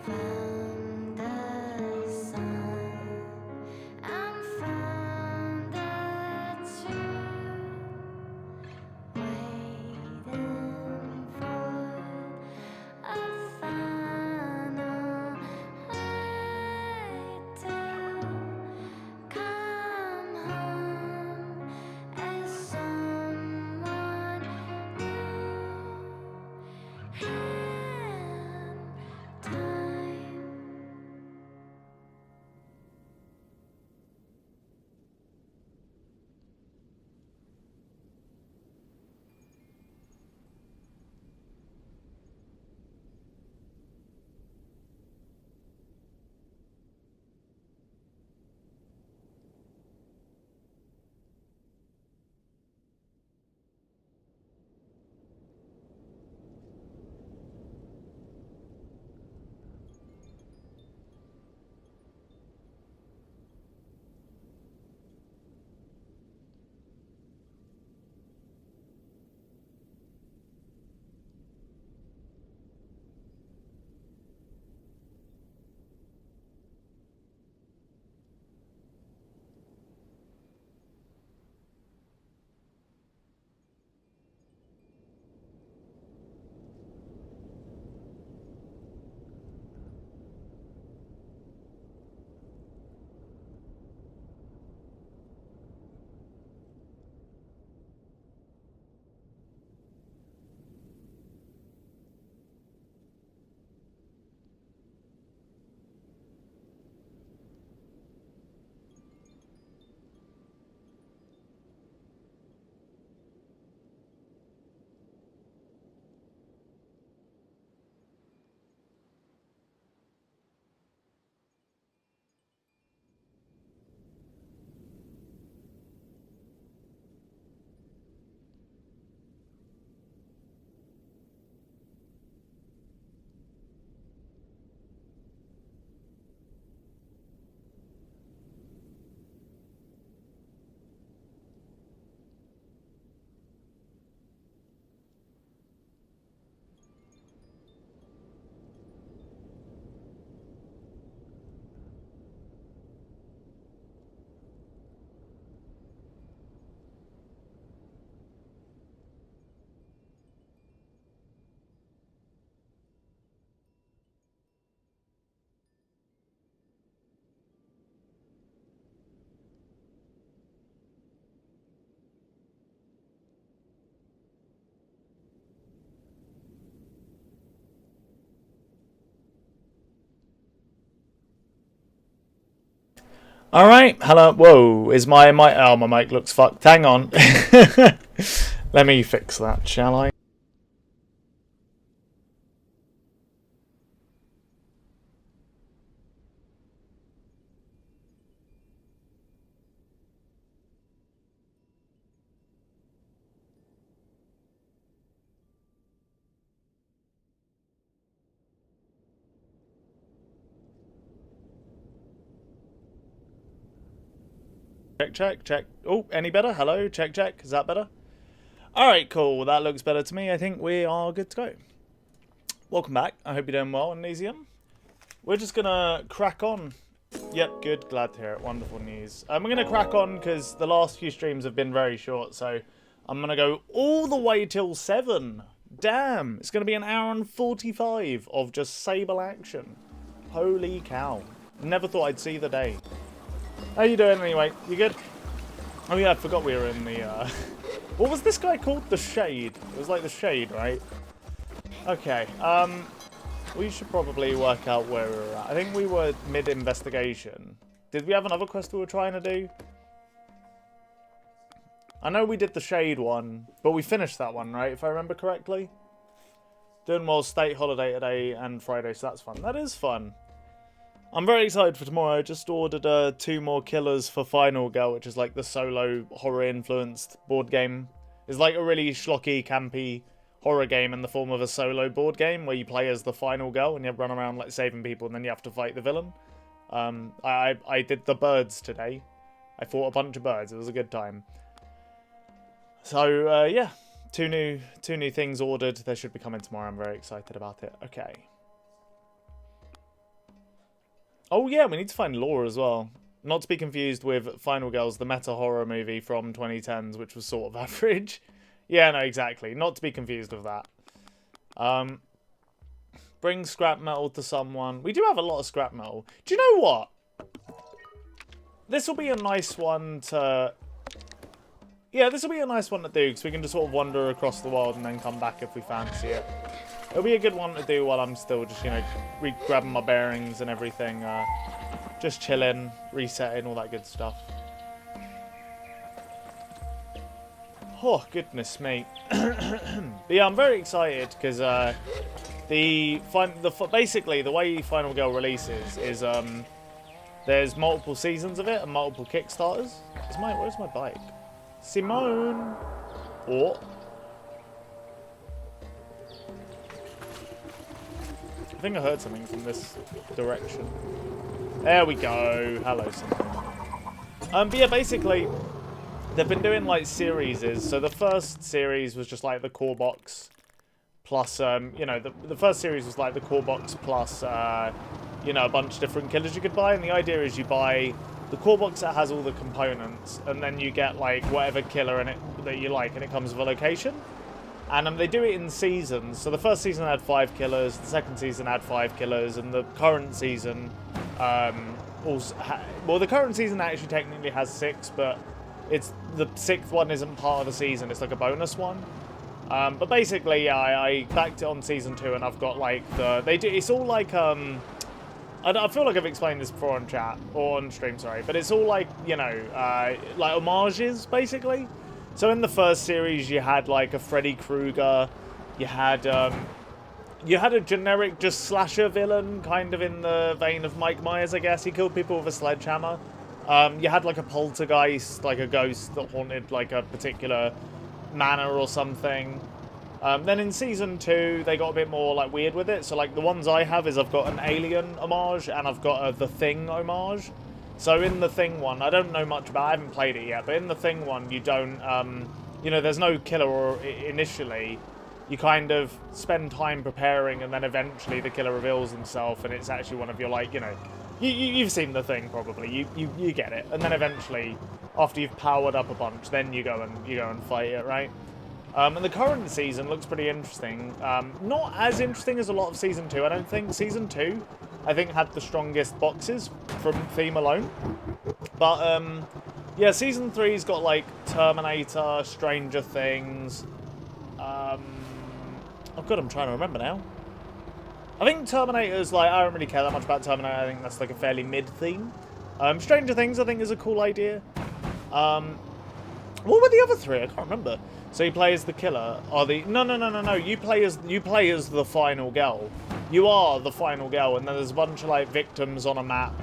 found the sun. I'm found the truth. Waiting for a final light to come home as someone new in time. All right, hello. Whoa, is my mic? Oh, my mic looks fucked. Hang on. Let me fix that, shall I? Check, check, check. Oh, any better? Hello, check, check. Is that better? All right, cool. That looks better to me. I think we are good to go. Welcome back. I hope you're doing well, Amnesium. We're just gonna crack on. Yep, good. Glad to hear it. Wonderful news. We're gonna crack on because the last few streams have been very short, so I'm gonna go all the way till 7. Damn, it's gonna be an hour and 45 of just Sable action. Holy cow! Never thought I'd see the day. How you doing anyway? You good? Oh yeah, I forgot we were in the. What was this guy called? The Shade. It was like the Shade, right? Okay. We should probably work out where we were at. I think we were mid-investigation. Did we have another quest we were trying to do? I know we did the Shade one, but we finished that one, right? If I remember correctly. Doing well, state holiday today and Friday, so that's fun. That is fun. I'm very excited for tomorrow. I just ordered 2 more killers for Final Girl, which is like the solo horror-influenced board game. It's like a really schlocky, campy horror game in the form of a solo board game where you play as the final girl and you run around like saving people and then you have to fight the villain. I did the birds today. I fought a bunch of birds. It was a good time. So yeah, two new things ordered. They should be coming tomorrow. I'm very excited about it. Okay. Oh yeah, we need to find Laura as well. Not to be confused with Final Girls, the meta horror movie from 2010s, which was sort of average. Yeah, no, exactly. Not to be confused with that. Bring scrap metal to someone. We do have a lot of scrap metal. Do you know what? This will be a nice one to... Yeah, this will be a nice one to do, because we can just sort of wander across the world and then come back if we fancy it. It'll be a good one to do while I'm still just, you know, grabbing my bearings and everything. Just chilling, resetting, all that good stuff. Oh, goodness me. But yeah, I'm very excited, because basically, the way Final Girl releases is there's multiple seasons of it and multiple Kickstarters. Where's my bike? Simone! Oh. I think I heard something from this direction. There we go. Hello, something. But yeah, basically, they've been doing like series. So the first series was just like the core box plus, you know, the first series was like the core box plus, you know, a bunch of different killers you could buy. And the idea is you buy the core box that has all the components, and then you get like whatever killer in it that you like, and it comes with a location. And they do it in seasons. So the first season had 5 killers, the second season had 5 killers, and the current season well, the current season actually technically has 6, but it's the 6th one isn't part of the season. It's like a bonus one. But basically, yeah, I backed it on season 2, and I've got like it's all like I feel like I've explained this before on chat or on stream, sorry, but it's all like, you know, like homages basically. So in the first series, you had like a Freddy Krueger, you had a generic just slasher villain, kind of in the vein of Mike Myers, I guess. He killed people with a sledgehammer. You had like a poltergeist, like a ghost that haunted like a particular manor or something. Then in season 2, they got a bit more like weird with it. So like the ones I have is I've got an Alien homage and I've got a The Thing homage. So in the Thing one, I don't know much about, I haven't played it yet, but in the Thing one, you don't, you know, there's no killer initially. You kind of spend time preparing, and then eventually the killer reveals himself, and it's actually one of your, like, you know, you've seen The Thing probably, you get it, and then eventually, after you've powered up a bunch, then you go and fight it, right? And the current season looks pretty interesting. Not as interesting as a lot of season 2, I don't think. Season 2, I think, had the strongest boxes from theme alone. But, yeah, season 3's got, like, Terminator, Stranger Things. Oh, God, I'm trying to remember now. I think Terminator's, like, I don't really care that much about Terminator. I think that's, like, a fairly mid-theme. Stranger Things, I think, is a cool idea. What were the other 3? I can't remember. So you play as the killer. No. You play as the final girl. You are the final girl, and then there's a bunch of like victims on a map,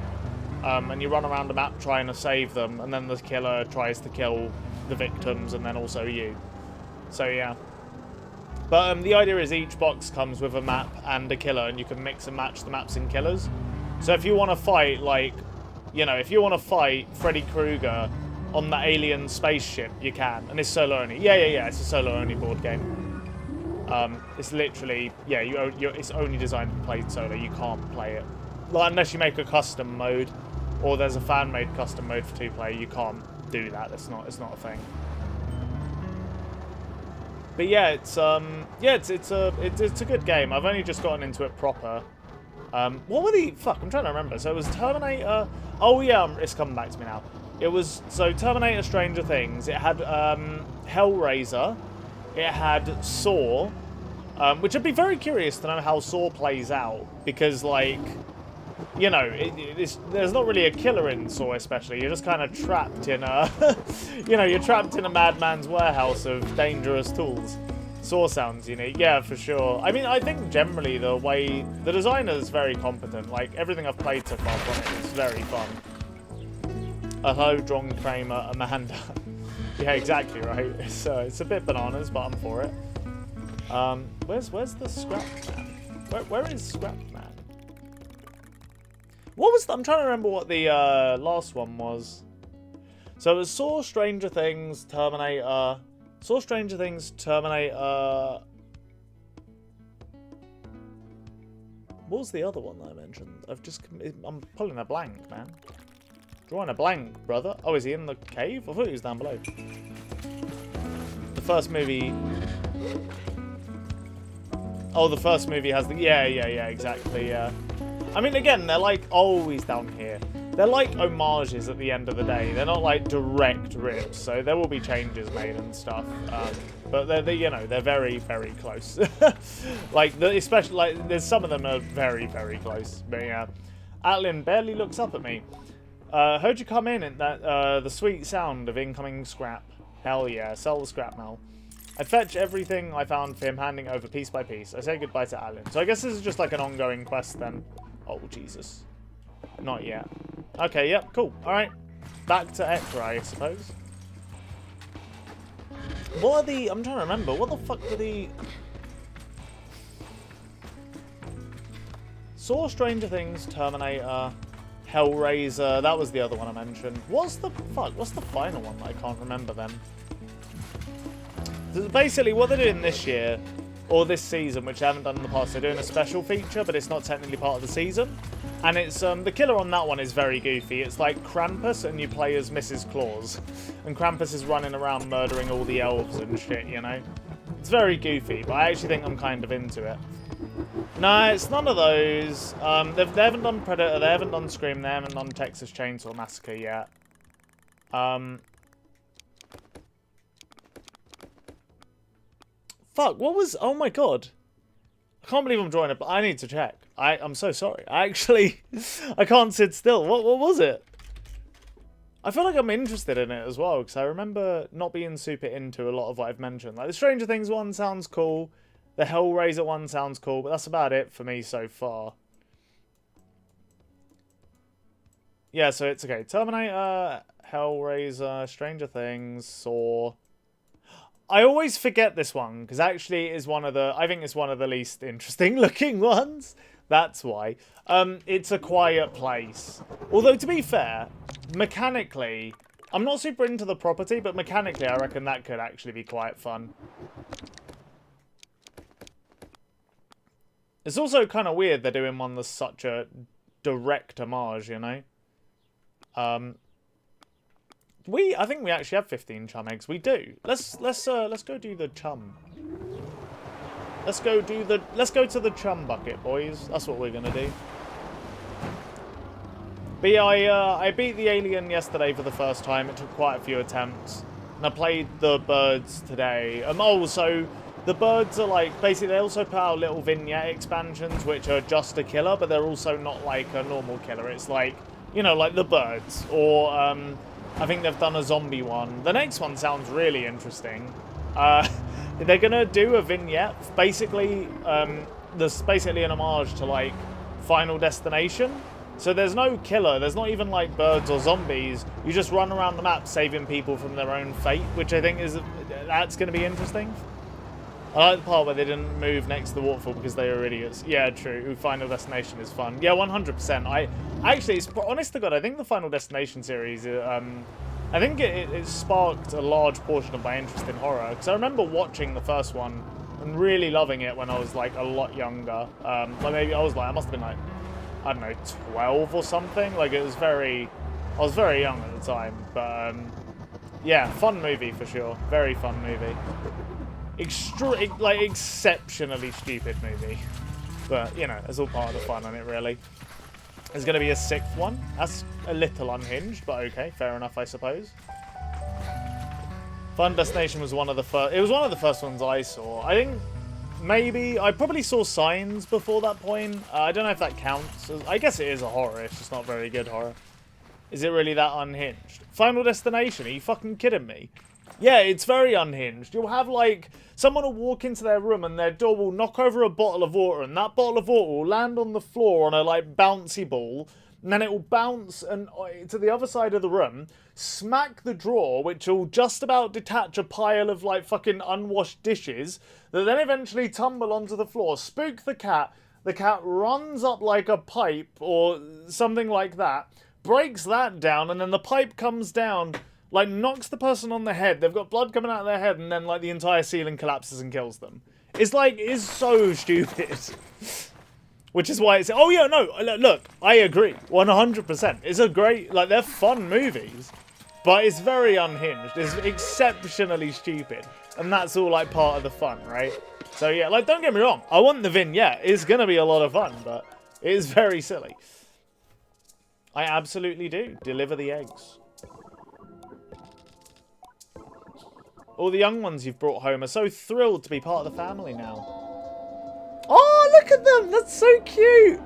and you run around the map trying to save them, and then the killer tries to kill the victims, and then also you. So yeah. But the idea is each box comes with a map and a killer, and you can mix and match the maps and killers. So if you want to fight, like, you know, if you want to fight Freddy Krueger on the alien spaceship, you can, and it's solo only. Yeah, it's a solo only board game. It's literally, yeah, it's only designed to play solo. You can't play it, like, unless you make a custom mode, or there's a fan-made custom mode for 2-player. You can't do that. It's not a thing. But yeah, it's a good game. I've only just gotten into it proper. What were the fuck? I'm trying to remember. So it was Terminator. Oh yeah, it's coming back to me now. It was, so Terminator, Stranger Things, it had Hellraiser, it had Saw, which I'd be very curious to know how Saw plays out, because, like, you know, there's not really a killer in Saw especially, you're just kind of trapped in a, you know, you're trapped in a madman's warehouse of dangerous tools. Saw sounds unique, yeah, for sure. I mean, I think generally the designer is very competent, like, everything I've played so far from it is very fun. Hello, John Kramer, Amanda. Yeah, exactly right. It's a bit bananas, but I'm for it. Where's the Scrap Man? Where is Scrap Man? What was I'm trying to remember what the last one was. So it was Saw, Stranger Things, Terminator. Saw, Stranger Things, Terminator. What was the other one that I mentioned? I'm pulling a blank, man. Drawing a blank, brother. Oh, is he in the cave? I thought he was down below. The first movie... Oh, the first movie has the... Yeah, exactly, yeah. I mean, again, they're like always down here. They're like homages at the end of the day. They're not like direct rips, so there will be changes made and stuff. But they're you know, they're very, very close. Like, especially, like, there's some of them are very, very close. But yeah, Atlin barely looks up at me. Heard you come in at that, the sweet sound of incoming scrap. Hell yeah, sell the scrap now. I fetch everything I found for him, handing over piece by piece. I say goodbye to Alan. So I guess this is just like an ongoing quest then. Oh, Jesus. Not yet. Okay, yep, cool. Alright. Back to Ekra, I suppose. What are the... I'm trying to remember. What the fuck were the... Saw Stranger Things, Terminator, Hellraiser. That was the other one I mentioned. What's the fuck? What's the final one that I can't remember then? Basically, what they're doing this year, or this season, which I haven't done in the past, they're doing a special feature, but it's not technically part of the season. And it's, the killer on that one is very goofy. It's like Krampus, and you play as Mrs. Claus. And Krampus is running around murdering all the elves and shit, you know? It's very goofy, but I actually think I'm kind of into it. No, it's none of those. They haven't done Predator, they haven't done Scream, they haven't done Texas Chainsaw Massacre yet. Fuck, what was... Oh my god. I can't believe I'm drawing it, but I need to check. I'm so sorry. I can't sit still. What was it? I feel like I'm interested in it as well, because I remember not being super into a lot of what I've mentioned. Like, the Stranger Things one sounds cool. The Hellraiser one sounds cool, but that's about it for me so far. Yeah, so it's okay. Terminator, Hellraiser, Stranger Things, Saw... I always forget this one, because actually it is one of the... I think it's one of the least interesting looking ones. That's why. It's A Quiet Place. Although, to be fair, mechanically... I'm not super into the property, but mechanically I reckon that could actually be quite fun. It's also kind of weird they're doing one that's such a direct homage, you know? I think we actually have 15 chum eggs. We do. Let's go do the chum. Let's go to the chum bucket, boys. That's what we're gonna do. But yeah, I beat the alien yesterday for the first time. It took quite a few attempts. And I played the birds today. Also, the birds are like, basically they also put out little vignette expansions which are just a killer, but they're also not like a normal killer. It's like, you know, like the birds, or I think they've done a zombie one. The next one sounds really interesting. They're gonna do a vignette. Basically, there's basically an homage to like Final Destination. So there's no killer. There's not even like birds or zombies. You just run around the map saving people from their own fate, which I think that's gonna be interesting. I like the part where they didn't move next to the waterfall because they were idiots. Yeah, true. Final Destination is fun. Yeah, 100%. Actually, it's honest to God, I think the Final Destination series, I think it sparked a large portion of my interest in horror. Because I remember watching the first one and really loving it when I was like a lot younger. Like maybe I must have been like, I don't know, 12 or something. Like I was very young at the time. But yeah, fun movie for sure. Very fun movie. Exceptionally stupid movie, but you know, it's all part of the fun on it, really. There's gonna be a sixth one. That's a little unhinged, but okay, fair enough, I suppose. Final Destination was one of the first. It was one of the first ones I saw. I think maybe I probably saw Signs before that point. I don't know if that counts. I guess it is a horror. It's just not very good horror. Is it really that unhinged? Final Destination? Are you fucking kidding me? Yeah, it's very unhinged. You'll have, like, someone will walk into their room and their door will knock over a bottle of water, and that bottle of water will land on the floor on a, like, bouncy ball, and then it will bounce and to the other side of the room, smack the drawer, which will just about detach a pile of, like, fucking unwashed dishes, that then eventually tumble onto the floor, spook the cat runs up like a pipe or something like that, breaks that down, and then the pipe comes down... like, knocks the person on the head. They've got blood coming out of their head, and then, like, the entire ceiling collapses and kills them. It's, like, it's so stupid. Which is why it's... Oh, yeah, no, look, I agree. 100%. It's a great... Like, they're fun movies. But it's very unhinged. It's exceptionally stupid. And that's all, like, part of the fun, right? So, yeah, like, don't get me wrong. I want the vignette. It's going to be a lot of fun, but it is very silly. I absolutely do. Deliver the eggs. All the young ones you've brought home are so thrilled to be part of the family now. Oh, look at them! That's so cute!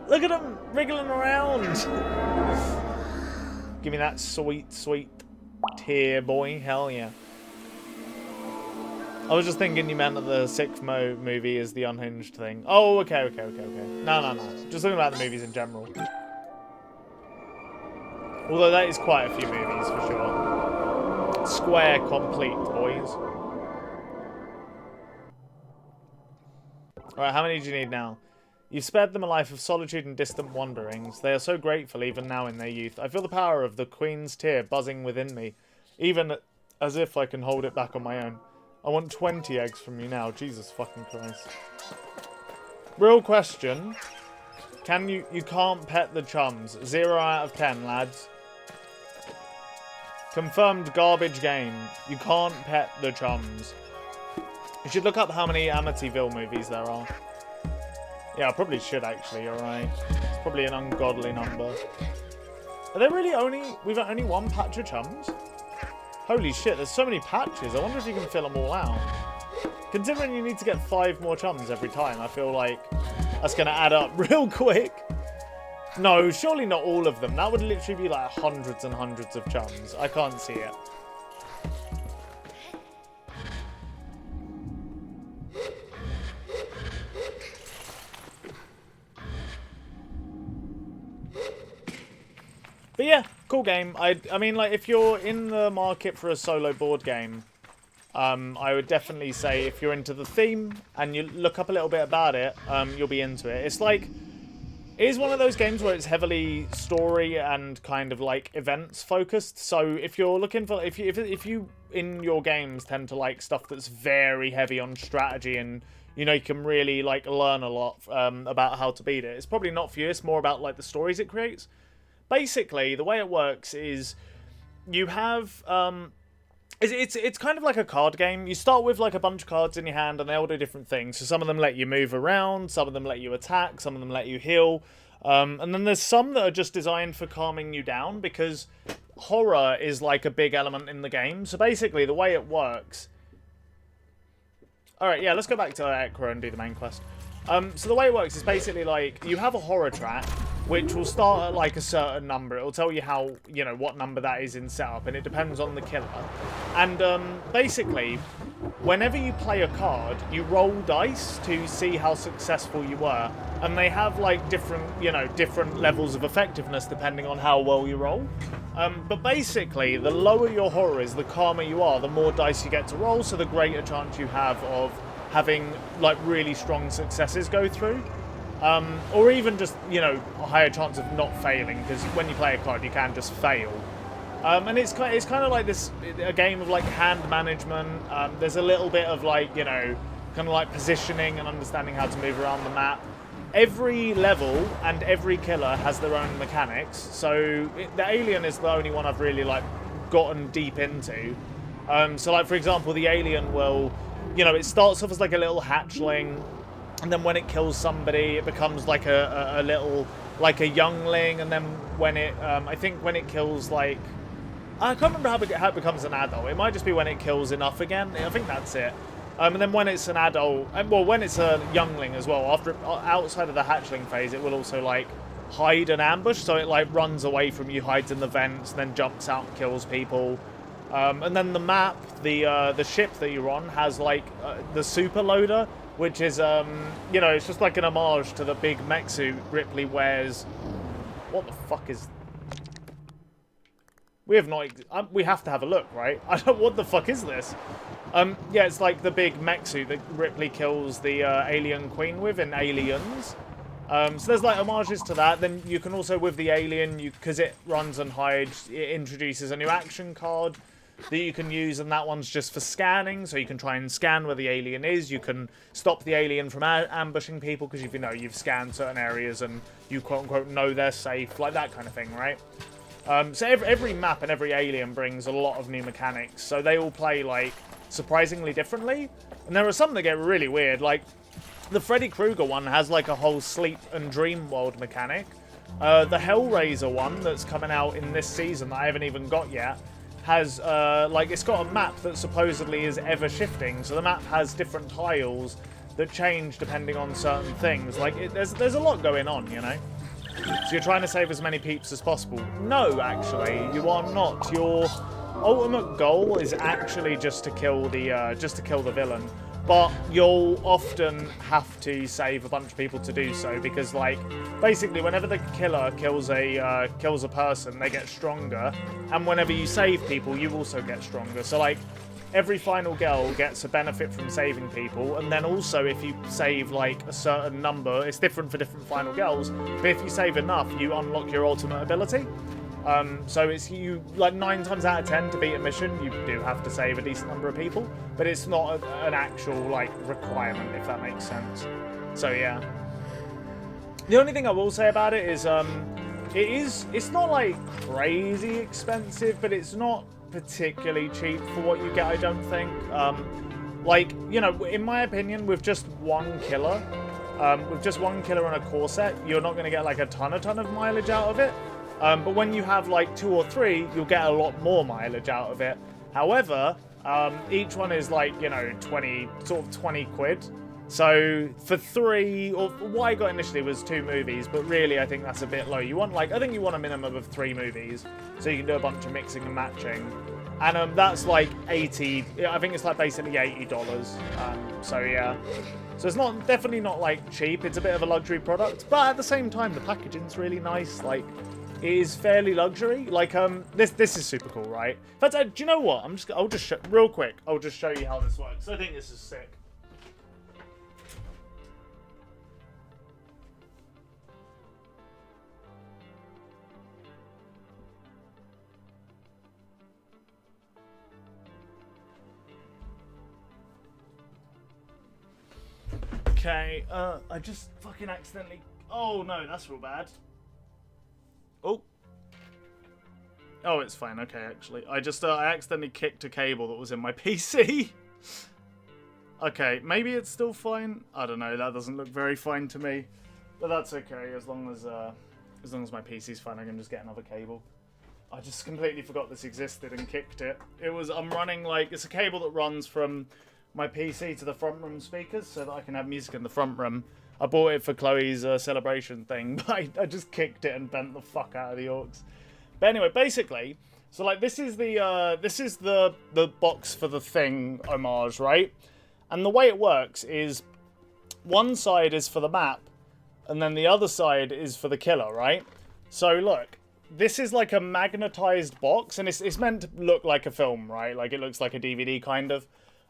Look at them wriggling around. Give me that sweet, sweet tear, boy. Hell yeah. I was just thinking you meant that the sixth movie is the unhinged thing. Oh, okay. No. Just talking about the movies in general. Although that is quite a few movies, for sure. Square complete, boys. Alright, how many do you need now? You've spared them a life of solitude and distant wanderings. They are so grateful even now in their youth. I feel the power of the Queen's tear buzzing within me, even as if I can hold it back on my own. I want 20 eggs from you now. Jesus fucking Christ. Real question. You can't pet the chums. 0 out of 10, lads. Confirmed garbage game. You can't pet the chums. You should look up how many Amityville movies there are. Yeah, I probably should actually, you're right. It's probably an ungodly number. Are there really we've got only one patch of chums? Holy shit, there's so many patches. I wonder if you can fill them all out. Considering you need to get 5 more chums every time, I feel like that's going to add up real quick. No, surely not all of them. That would literally be like hundreds and hundreds of chums. I can't see it. But yeah, cool game. I mean, like, if you're in the market for a solo board game, I would definitely say if you're into the theme and you look up a little bit about it, you'll be into it. It's like, it is one of those games where it's heavily story and kind of like events focused. So if you're looking for, if you in your games tend to like stuff that's very heavy on strategy and you know you can really like learn a lot about how to beat it, it's probably not for you. It's more about like the stories it creates. Basically, the way it works is you have it's kind of like a card game. You start with like a bunch of cards in your hand and they all do different things. So some of them let you move around, some of them let you attack, some of them let you heal. And then there's some that are just designed for calming you down because horror is like a big element in the game. So basically the way it works... Alright, yeah, let's go back to Ekra and do the main quest. So the way it works is basically like you have a horror track which will start at like a certain number. It'll tell you how, you know, what number that is in setup, and it depends on the killer. And basically, whenever you play a card, you roll dice to see how successful you were, and they have like different, you know, different levels of effectiveness depending on how well you roll. But basically, the lower your horror is, the calmer you are, the more dice you get to roll, so the greater chance you have of having like really strong successes go through. Or even just, you know, a higher chance of not failing, because when you play a card, you can just fail. And it's kind of like a game of like hand management. There's a little bit of like, you know, kind of like positioning and understanding how to move around the map. Every level and every killer has their own mechanics. So the alien is the only one I've really like gotten deep into. So like, for example, the alien will, you know, it starts off as like a little hatchling. And then when it kills somebody, it becomes like a little, like a youngling. And then when it, I think when it kills like, I can't remember how it becomes an adult. It might just be when it kills enough again. I think that's it. And then when it's an adult, well, when it's a youngling as well, outside of the hatchling phase, it will also like hide and ambush. So it like runs away from you, hides in the vents, and then jumps out and kills people. And then the map, the ship that you're on has like the super loader, which is, you know, it's just like an homage to the big mech suit Ripley wears. What the fuck is... We have not... we have to have a look, right? I don't... What the fuck is this? Yeah, it's like the big mech suit that Ripley kills the alien queen with in Aliens. So there's like homages to that. Then you can also, with the alien, because it runs and hides, it introduces a new action card. that you can use, and that one's just for scanning, so you can try and scan where the alien is. You can stop the alien from ambushing people because you've scanned certain areas and you quote unquote know they're safe, like that kind of thing, right? So every map and every alien brings a lot of new mechanics, so they all play like surprisingly differently, and there are some that get really weird. Like the Freddy Krueger one has like a whole sleep and dream world mechanic. The Hellraiser one that's coming out in this season that I haven't even got yet has like it's got a map that supposedly is ever shifting, so the map has different tiles that change depending on certain things. Like there's a lot going on, you know. So you're trying to save as many peeps as possible. No, actually, you are not. Your ultimate goal is actually just to kill the villain. But you'll often have to save a bunch of people to do so, because like basically whenever the killer kills a person, they get stronger, and whenever you save people, you also get stronger. So like every final girl gets a benefit from saving people, and then also if you save like a certain number, it's different for different final girls, but if you save enough, you unlock your ultimate ability. So it's you like 9 times out of 10 to beat a mission, you do have to save a decent number of people, but it's not an actual like requirement, if that makes sense. So yeah. The only thing I will say about it is it's not like crazy expensive, but it's not particularly cheap for what you get, I don't think. Like, you know, in my opinion, with just one killer and a core set, you're not going to get like a ton of mileage out of it. But when you have like 2 or 3, you'll get a lot more mileage out of it. However, each one is like, you know, 20 quid. So for 3, or what I got initially was 2 movies, but really I think that's a bit low. I think you want a minimum of 3 movies, so you can do a bunch of mixing and matching. And that's like 80, I think it's like basically $80. So yeah. So it's definitely not like cheap, it's a bit of a luxury product, but at the same time the packaging's really nice. Like, it is fairly luxury. Like, this is super cool, right? In fact, do you know what? I'll just real quick. I'll just show you how this works. I think this is sick. Okay, I just fucking accidentally. Oh no, that's real bad. Oh, it's fine. Okay, actually. I accidentally kicked a cable that was in my PC. Okay, maybe it's still fine. I don't know. That doesn't look very fine to me. But that's okay. As long as my PC's fine, I can just get another cable. I just completely forgot this existed and kicked it. I'm running like, it's a cable that runs from my PC to the front room speakers so that I can have music in the front room. I bought it for Chloe's celebration thing, but I just kicked it and bent the fuck out of the aux. But anyway, basically, so like this is the box for the Thing homage, right? And the way it works is one side is for the map, and then the other side is for the killer, right? So look, this is like a magnetized box, and it's meant to look like a film, right? Like it looks like a DVD kind of,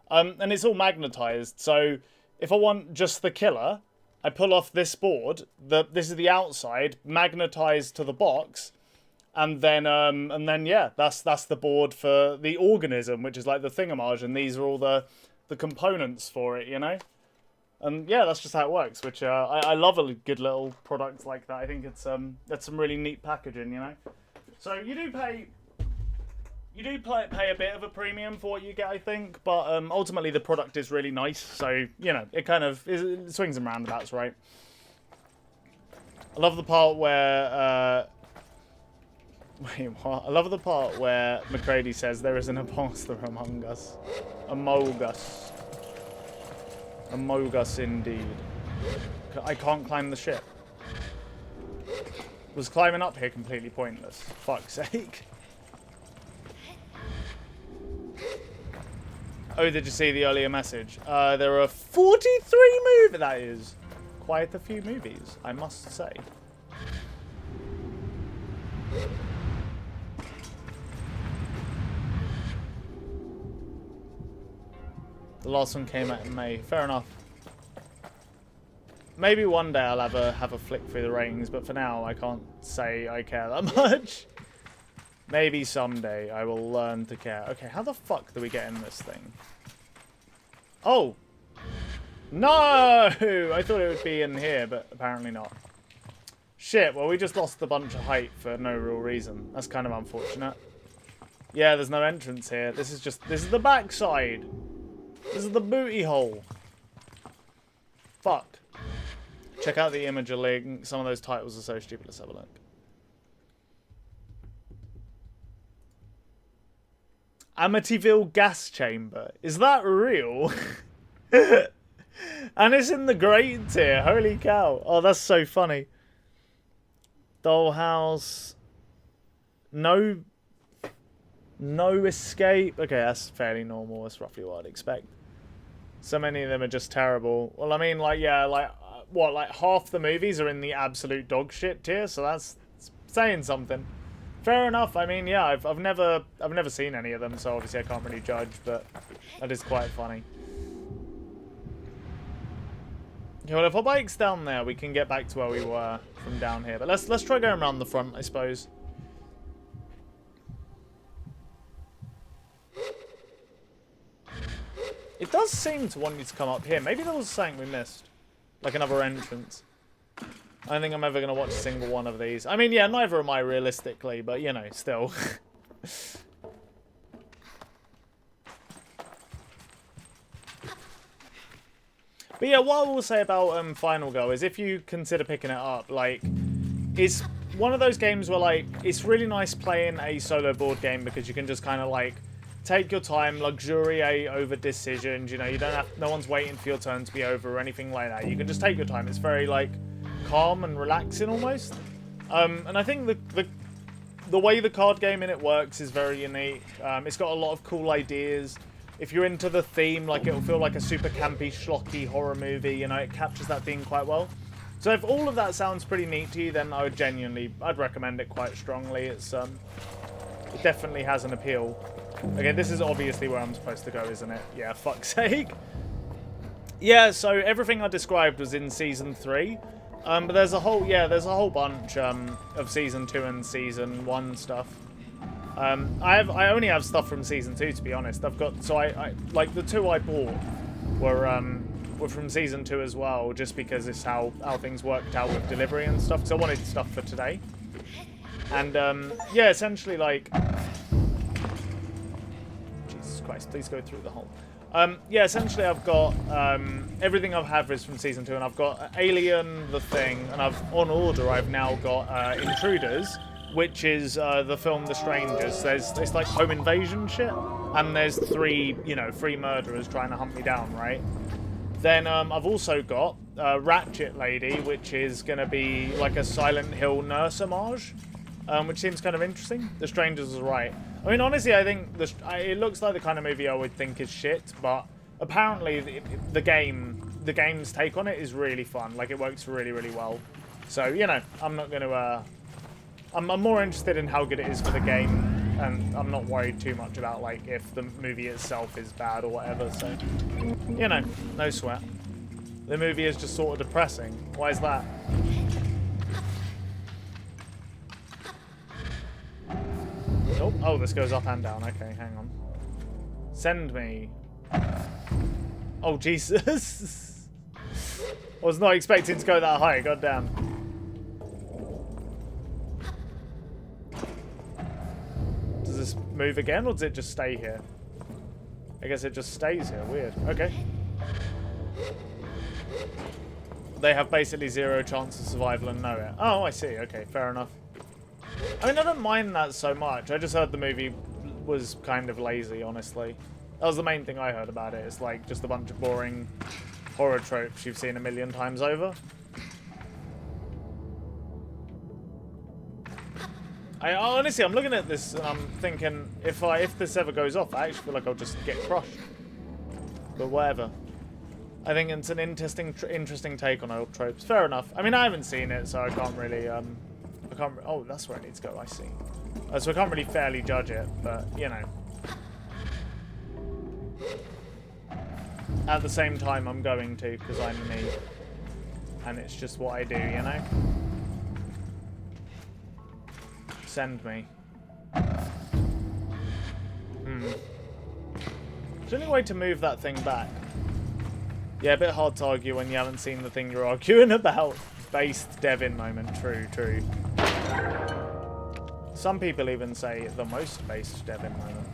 and it's all magnetized. So if I want just the killer, I pull off this board. This is the outside, magnetized to the box. And then yeah, that's the board for the organism, which is like the Thingamage, and these are all the components for it, you know. And yeah, that's just how it works. Which I love a good little product like that. I think it's that's some really neat packaging, you know. So you do pay a bit of a premium for what you get, I think, but ultimately the product is really nice. So you know, it kind of it swings and roundabouts, right? I love the part where. Wait, what? I love the part where McCready says there is an imposter among us. Amogus. Amogus indeed. I can't climb the ship. Was climbing up here completely pointless? Fuck's sake. Oh, did you see the earlier message? There are 43 movies. That is quite a few movies, I must say. The last one came out in May. Fair enough. Maybe one day I'll have a flick through the ratings, but for now I can't say I care that much. Maybe someday I will learn to care. Okay, how the fuck do we get in this thing? Oh! No! I thought it would be in here, but apparently not. Shit, well we just lost a bunch of height for no real reason. That's kind of unfortunate. Yeah, there's no entrance here. This is the backside. This is the booty hole. Fuck. Check out the Imager link. Some of those titles are so stupid. Let's have a look. Amityville gas chamber. Is that real? And it's in the great tier. Holy cow. Oh, that's so funny. Dollhouse. No escape. Okay, that's fairly normal. That's roughly what I'd expect. So many of them are just terrible. Well, I mean, like, yeah, like, what, like half the movies are in the absolute dog shit tier, so that's saying something. Fair enough. I mean, yeah, I've never seen any of them, so obviously I can't really judge, but that is quite funny. Okay, well, if our bike's down there, we can get back to where we were from down here. But let's try going around the front, I suppose. It does seem to want you to come up here. Maybe there was something we missed, like another entrance. I don't think I'm ever going to watch a single one of these. I mean, yeah, neither am I realistically, but, you know, still. But yeah, what I will say about Final Girl is if you consider picking it up, like, it's one of those games where, like, it's really nice playing a solo board game because you can just kind of, like, take your time, luxuriate over decisions, you know, you don't have, no one's waiting for your turn to be over or anything like that. You can just take your time. It's very, like, calm and relaxing almost. And I think the way the card game in it works is very unique. It's got a lot of cool ideas. If you're into the theme, like, it'll feel like a super campy, schlocky horror movie, you know, it captures that theme quite well. So if all of that sounds pretty neat to you, then I'd recommend it quite strongly. It's it definitely has an appeal. Okay, this is obviously where I'm supposed to go, isn't it? Yeah, fuck's sake. Yeah, so everything I described was in Season 3. But there's a whole bunch of Season 2 and Season 1 stuff. I only have stuff from Season 2, to be honest. I've got, so I like, the two I bought were from Season 2 as well, just because it's how things worked out with delivery and stuff, so I wanted stuff for today. And, yeah, essentially, like... Jesus Christ, please go through the hole. Yeah, essentially I've got everything I've had is from Season 2, and I've got Alien, The Thing, and on order I've now got Intruders, which is the film The Strangers. It's like home invasion shit, and there's three murderers trying to hunt me down, right? Then I've also got Ratchet Lady, which is going to be like a Silent Hill nurse homage, which seems kind of interesting. The Strangers is right. I mean, honestly, I think it looks like the kind of movie I would think is shit, but apparently the game's take on it is really fun. Like, it works really, really well. So, you know, I'm not going to... I'm more interested in how good it is for the game, and I'm not worried too much about, like, if the movie itself is bad or whatever, so... You know, no sweat. The movie is just sort of depressing. Why is that? Oh, this goes up and down. Okay, hang on. Send me. Oh, Jesus. I was not expecting to go that high. God damn. Does this move again, or does it just stay here? I guess it just stays here. Weird. Okay. They have basically 0 chance of survival and know it. Oh, I see. Okay, fair enough. I mean, I don't mind that so much. I just heard the movie was kind of lazy, honestly. That was the main thing I heard about it. It's like just a bunch of boring horror tropes you've seen a million times over. Honestly, I'm looking at this and I'm thinking, if this ever goes off, I actually feel like I'll just get crushed. But whatever. I think it's an interesting take on old tropes. Fair enough. I mean, I haven't seen it, so I can't really... oh, that's where I need to go, I see. So I can't really fairly judge it, but, you know. At the same time, I'm going to, because I'm me. And it's just what I do, you know? Send me. Is there any way to move that thing back? Yeah, a bit hard to argue when you haven't seen the thing you're arguing about. Based Devin moment. True, true. Some people even say the most based Devin moment.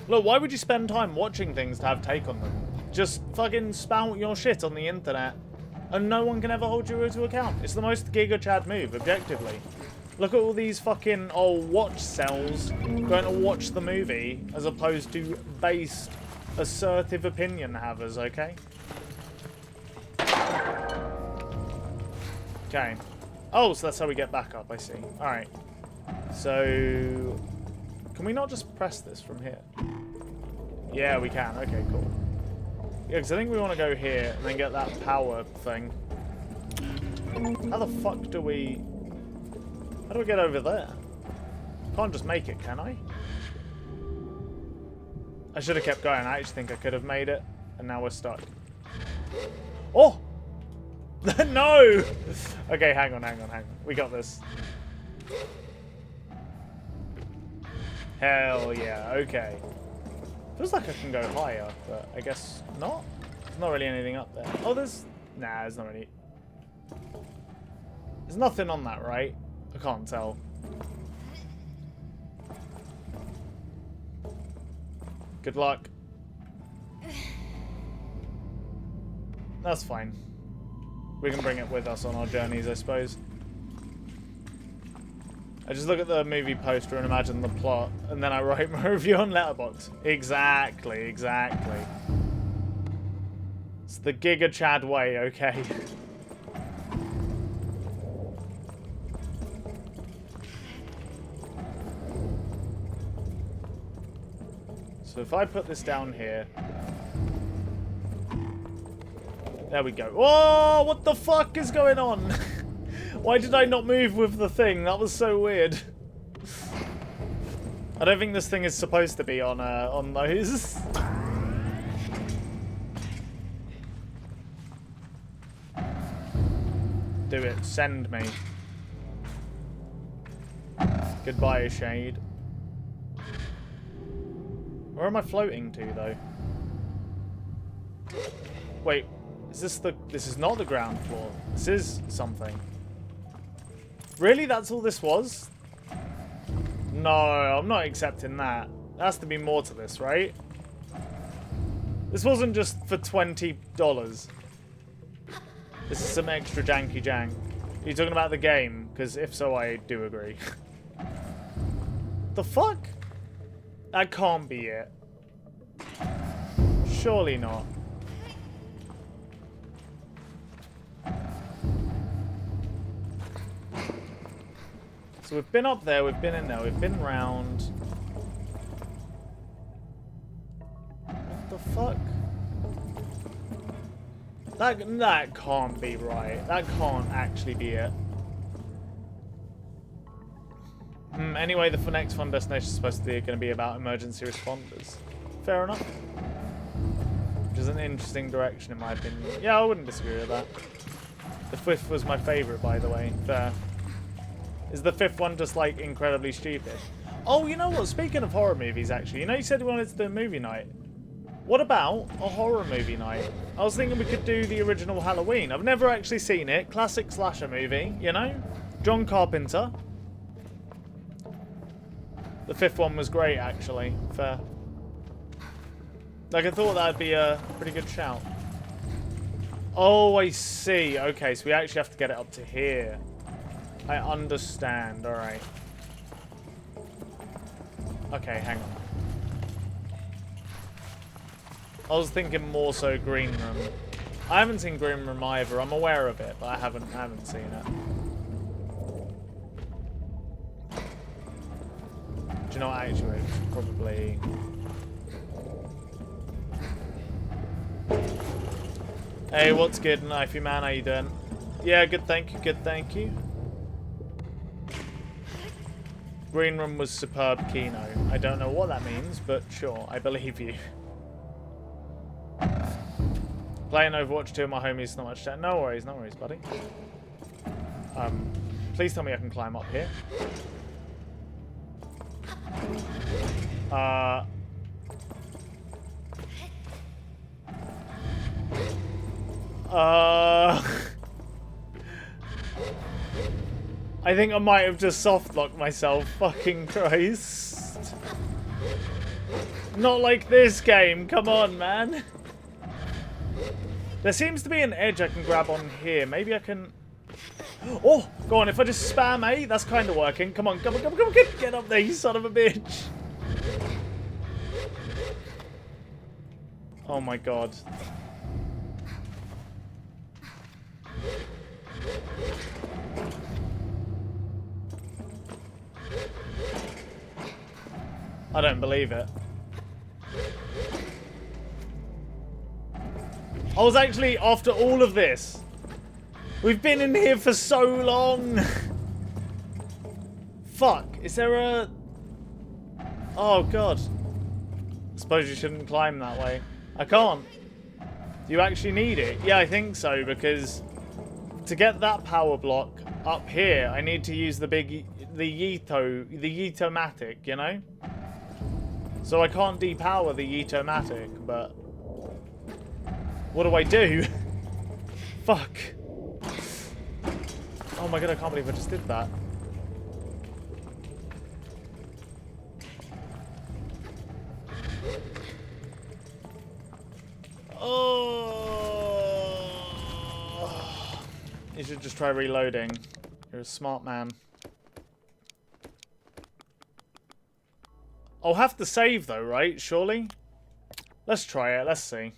Look, why would you spend time watching things to have take on them? Just fucking spout your shit on the internet and no one can ever hold you to account. It's the most Giga Chad move, objectively. Look at all these fucking watch cells going to watch the movie as opposed to based, assertive opinion havers, okay? Okay. Oh, so that's how we get back up, I see. Alright. So, can we not just press this from here? Yeah, we can. Okay, cool. Yeah, because I think we want to go here and then get that power thing. How the fuck do we... How do we get over there? Can't just make it, can I? I should have kept going. I actually think I could have made it. And now we're stuck. Oh! No! Okay, hang on. We got this. Hell yeah, okay. Feels like I can go higher, but I guess not. There's not really anything up there. Oh, there's... Nah, there's not really... There's nothing on that, right? I can't tell. Good luck. That's fine. We can bring it with us on our journeys, I suppose. I just look at the movie poster and imagine the plot, and then I write my review on Letterboxd. Exactly, exactly. It's the Giga Chad way, okay? So if I put this down here... There we go. Oh, what the fuck is going on? Why did I not move with the thing? That was so weird. I don't think this thing is supposed to be on those. Do it. Send me. Goodbye, Shade. Where am I floating to, though? Wait. Is this the... This is not the ground floor. This is something. Really? That's all this was? No, I'm not accepting that. There has to be more to this, right? This wasn't just for $20. This is some extra janky jank. Are you talking about the game? Because if so, I do agree. The fuck? That can't be it. Surely not. So we've been up there, we've been in there, we've been round. What the fuck? That can't be right. That can't actually be it. Anyway, the next fun destination is supposed to be going to be about emergency responders. Fair enough. Which is an interesting direction in my opinion. Yeah, I wouldn't disagree with that. The fifth was my favourite, by the way. Fair. Is the fifth one just, like, incredibly stupid? Oh, you know what? Speaking of horror movies, actually. You know you said we wanted to do a movie night. What about a horror movie night? I was thinking we could do the original Halloween. I've never actually seen it. Classic slasher movie, you know? John Carpenter. The fifth one was great, actually. Fair. Like, I thought that'd be a pretty good shout. Oh, I see. Okay, so we actually have to get it up to here. I understand. Alright. Okay, hang on. I was thinking more so Green Room. I haven't seen Green Room either. I'm aware of it, but I haven't seen it. Do you know what? Actually, probably... Hey, what's good, Knifey Man? How you doing? Yeah, good, thank you. Good, thank you. Green Room was superb kino. I don't know what that means, but sure, I believe you. Playing Overwatch 2 with my homies, not much chat. No worries, buddy. Please tell me I can climb up here. Uh... I think I might have just soft-locked myself. Fucking Christ. Not like this game. Come on, man. There seems to be an edge I can grab on here. Maybe I can... Oh, go on. If I just spam A, that's kind of working. Come on, come on, come on, come on. Get up there, you son of a bitch. Oh my god. I don't believe it. I was actually, after all of this, we've been in here for so long. Fuck, is there a... Oh god. I suppose you shouldn't climb that way. I can't. Do you actually need it? Yeah, I think so, because to get that power block up here, I need to use the Yeetomatic, you know? So I can't depower the Yeetomatic, but what do I do? Fuck. Oh my god, I can't believe I just did that. Oh. You should just try reloading. You're a smart man. I'll have to save though, right? Surely? Let's try it. Let's see.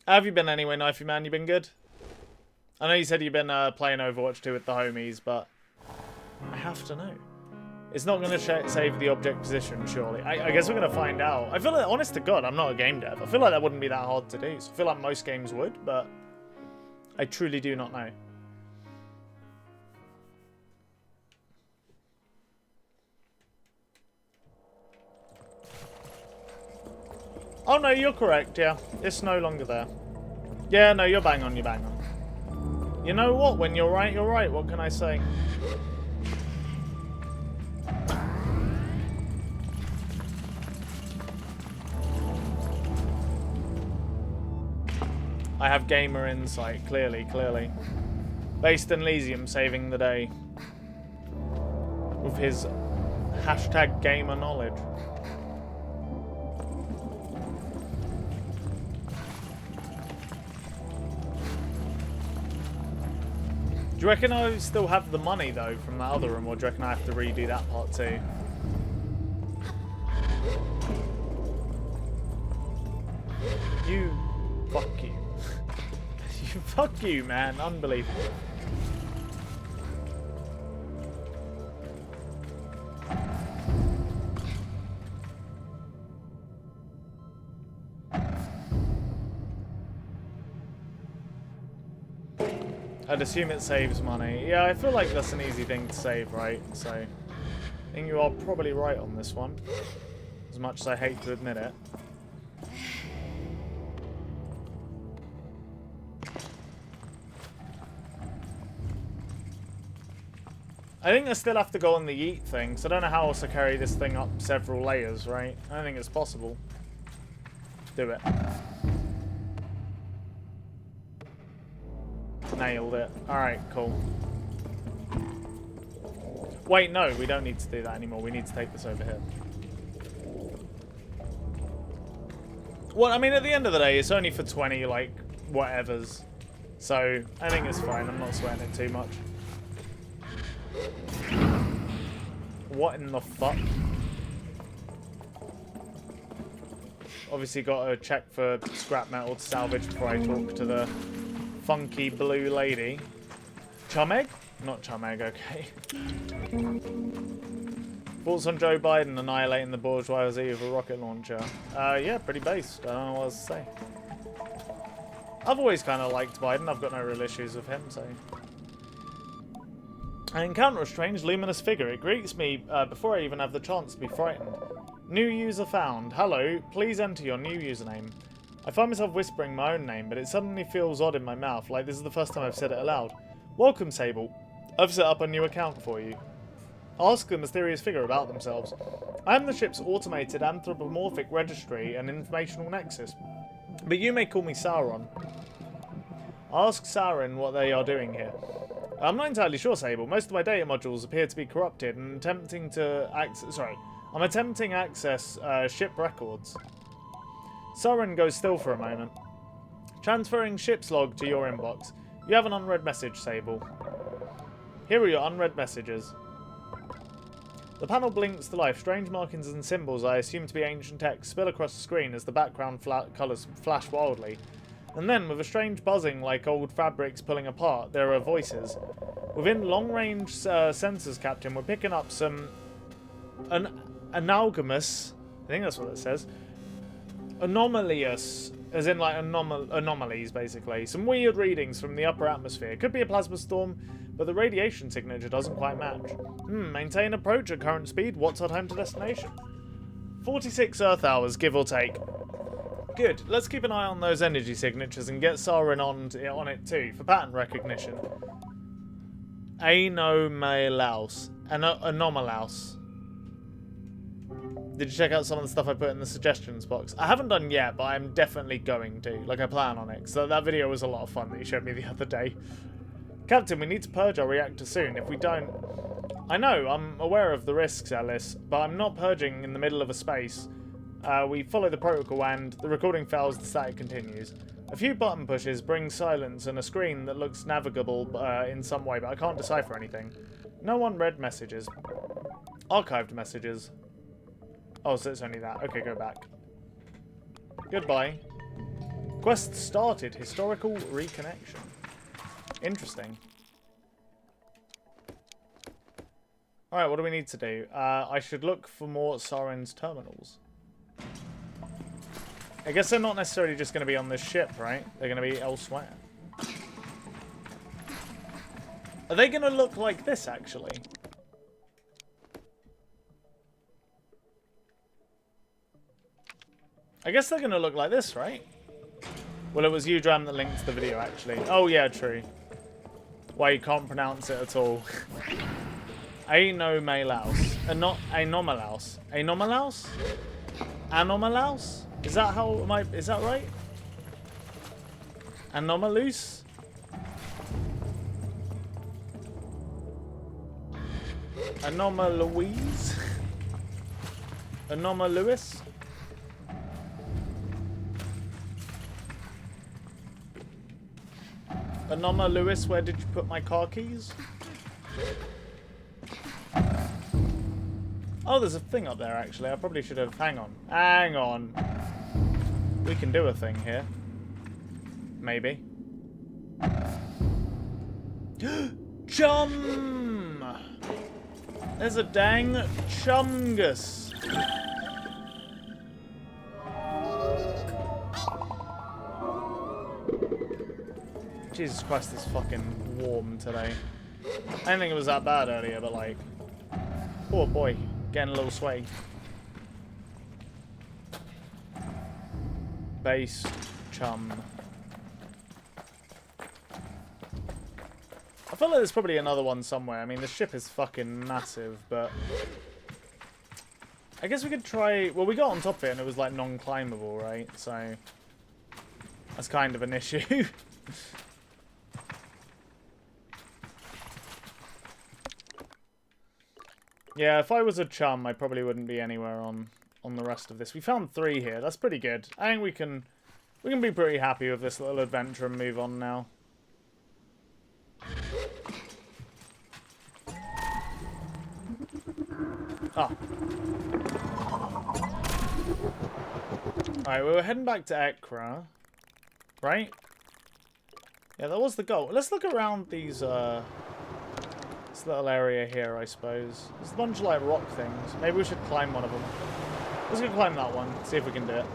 How have you been anyway, Knifey Man? You been good? I know you said you've been playing Overwatch 2 with the homies, but I have to know. It's not going to save the object position, surely. I guess we're going to find out. I feel like, honest to God, I'm not a game dev. I feel like that wouldn't be that hard to do. So I feel like most games would, but I truly do not know. Oh no, you're correct, yeah. It's no longer there. Yeah, no, you're bang on, you're bang on. You know what? When you're right, you're right. What can I say? I have gamer insight, clearly. Based in Elysium saving the day. With his hashtag gamer knowledge. Do you reckon I still have the money, though, from that other room, or do you reckon I have to redo that part, too? You... Fuck you. Fuck you, man. Unbelievable. I'd assume it saves money. Yeah, I feel like that's an easy thing to save, right? So, I think you are probably right on this one. As much as I hate to admit it. I think I still have to go on the yeet thing, so I don't know how else to carry this thing up several layers, right? I don't think it's possible. Do it. Nailed it. Alright, cool. Wait, no, we don't need to do that anymore. We need to take this over here. Well, I mean, at the end of the day, it's only for 20, like, whatevers. So, I think it's fine. I'm not sweating it too much. What in the fuck? Obviously got to check for scrap metal to salvage before I talk to the funky blue lady. Chumegg? Not Chumegg, okay. Thoughts on Joe Biden annihilating the bourgeoisie with a rocket launcher? Yeah, pretty based. I don't know what else to say. I've always kind of liked Biden. I've got no real issues with him, so... I encounter a strange luminous figure. It greets me before I even have the chance to be frightened. New user found. Hello, please enter your new username. I find myself whispering my own name, but it suddenly feels odd in my mouth, like this is the first time I've said it aloud. Welcome, Sable. I've set up a new account for you. Ask the mysterious figure about themselves. I am the ship's automated anthropomorphic registry and informational nexus, but you may call me Sauron. Ask Sauron what they are doing here. I'm not entirely sure, Sable. Most of my data modules appear to be corrupted and I'm attempting access ship records. Sauron goes still for a moment. Transferring ship's log to your inbox. You have an unread message, Sable. Here are your unread messages. The panel blinks to life. Strange markings and symbols I assume to be ancient text spill across the screen as the background colours flash wildly. And then, with a strange buzzing like old fabrics pulling apart, there are voices. Within long-range sensors, Captain, we're picking up some analogous, I think that's what it says, anomalous, as in like anomalies, basically. Some weird readings from the upper atmosphere. Could be a plasma storm, but the radiation signature doesn't quite match. Maintain approach at current speed. What's our time to destination? 46 Earth hours, give or take. Good. Let's keep an eye on those energy signatures and get Sauron on it too, for pattern recognition. Anomalaus. Anomalaus. Did you check out some of the stuff I put in the suggestions box? I haven't done yet, but I'm definitely going to. Like, I plan on it. So that video was a lot of fun that you showed me the other day. Captain, we need to purge our reactor soon. If we don't... I know, I'm aware of the risks, Alice, but I'm not purging in the middle of a space. We follow the protocol and the recording fails, the static continues. A few button pushes bring silence and a screen that looks navigable in some way, but I can't decipher anything. No unread messages. Archived messages. Oh, so it's only that. Okay, go back. Goodbye. Quest started. Historical reconnection. Interesting. Alright, what do we need to do? I should look for more Sauron's terminals. I guess they're not necessarily just going to be on this ship, right? They're going to be elsewhere. Are they going to look like this, actually? I guess they're going to look like this, right? Well, it was you, Dram, that linked the video, actually. Oh, yeah, true. Why you can't pronounce it at all. Anomalaus. Anomalaus. Anomalaus? Anomalaus? Is that how is that right? Anomalous? Anomalouise? Anomalous? Anomalous, where did you put my car keys? Oh, there's a thing up there, actually. I probably should have... Hang on. Hang on. We can do a thing here. Maybe. Chum! There's a dang chumgus. Jesus Christ, it's fucking warm today. I didn't think it was that bad earlier, but like... Oh boy, getting a little sweaty. Base chum. I feel like there's probably another one somewhere. I mean, the ship is fucking massive, but... I guess we could try... Well, we got on top of it and it was like non-climbable, right? So... That's kind of an issue. Yeah, if I was a chum, I probably wouldn't be anywhere on the rest of this. We found 3 here. That's pretty good. I think we can be pretty happy with this little adventure and move on now. Ah. Alright, we were heading back to Ekra. Right? Yeah, that was the goal. Let's look around these, this little area here, I suppose. There's a bunch of, like, rock things. Maybe we should climb one of them. Let's go climb that one. See if we can do it.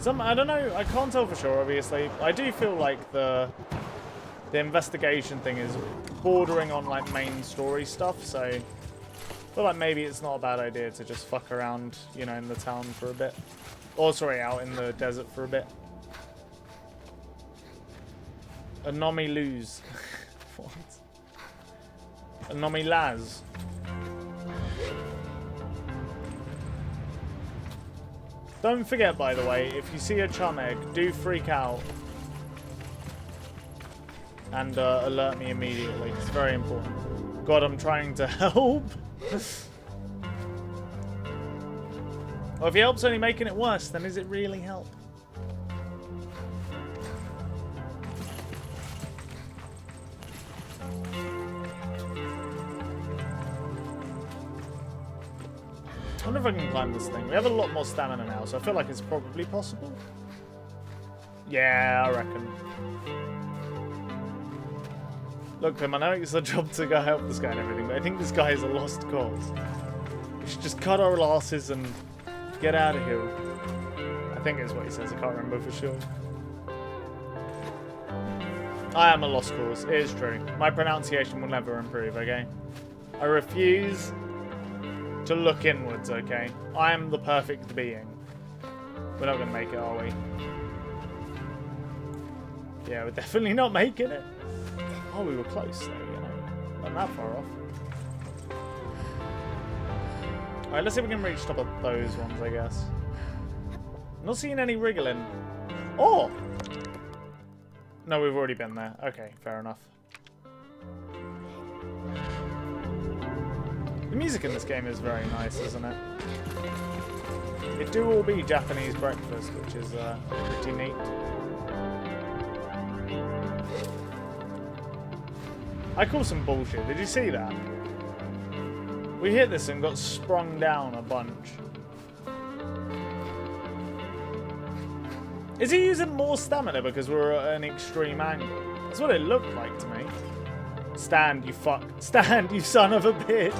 I don't know. I can't tell for sure, obviously. I do feel like the investigation thing is bordering on like main story stuff, so I feel like maybe it's not a bad idea to just fuck around, you know, in the town for a bit. Or sorry, out in the desert for a bit. Anomi lose. What? Anomi Laz. Don't forget, by the way, if you see a chum egg, do freak out. And alert me immediately. It's very important. God, I'm trying to help. Well, if he help's only making it worse, then is it really help? I wonder if I can climb this thing. We have a lot more stamina now, so I feel like it's probably possible. Yeah, I reckon. Look, Pim, I know it's our job to go help this guy and everything, but I think this guy is a lost cause. We should just cut our asses and get out of here. I think it's what he says. I can't remember for sure. I am a lost cause. It is true. My pronunciation will never improve, okay? I refuse to look inwards, okay? I am the perfect being. We're not going to make it, are we? Yeah, we're definitely not making it. Oh, we were close, though, you know. Not that far off. Alright, let's see if we can reach top of those ones, I guess. I'm not seeing any wriggling. Oh! No, we've already been there. Okay, fair enough. The music in this game is very nice, isn't it? It do all be Japanese breakfast, which is pretty neat. I call some bullshit. Did you see that? We hit this and got sprung down a bunch. Is he using more stamina because we're at an extreme angle? That's what it looked like to me. Stand, you fuck. Stand, you son of a bitch.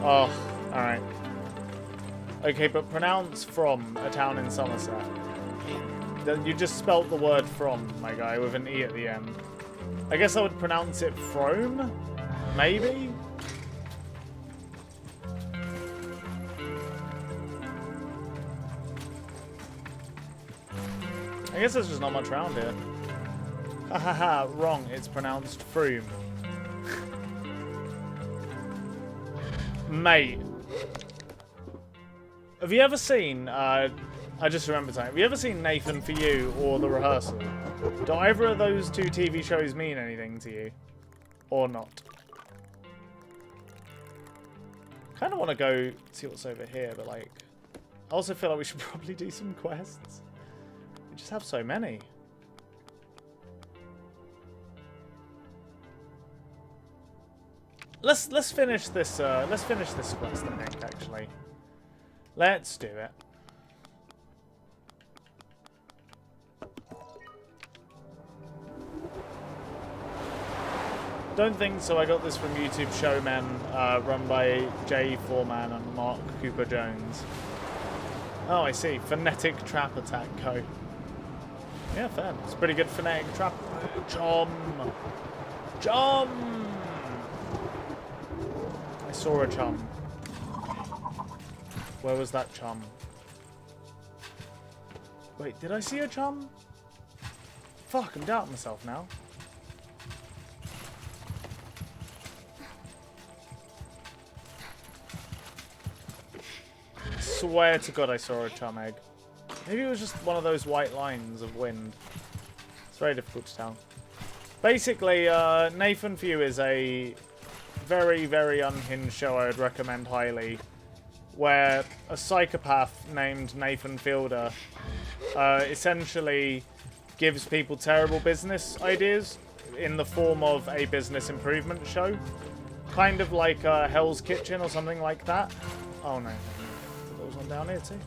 Oh, alright. Okay, but pronounce from a town in Somerset. You just spelt the word from, my guy, with an E at the end. I guess I would pronounce it Frome? Maybe? I guess there's just not much around here. Ha ha ha, wrong. It's pronounced Froome. Mate. Have you ever seen, I just remembered something. Have you ever seen Nathan For You or The Rehearsal? Do either of those two TV shows mean anything to you? Or not? Kind of want to go see what's over here, but like... I also feel like we should probably do some quests. We just have so many. Let's finish this quest, I think, actually. Let's do it. Don't think so. I got this from YouTube Showmen, run by Jay Foreman and Mark Cooper Jones. Oh, I see. Phonetic Trap Attack Co. Yeah, fair. It's pretty good phonetic trap. Chom! Chom! I saw a chum. Where was that chum? Wait, did I see a chum? Fuck, I'm doubting myself now. I swear to God I saw a chum egg. Maybe it was just one of those white lines of wind. It's very difficult to tell. Basically, Nathan For You is a very, very unhinged show I would recommend highly, where a psychopath named Nathan Fielder essentially gives people terrible business ideas in the form of a business improvement show. Kind of like Hell's Kitchen or something like that. Oh no, there was one down here too.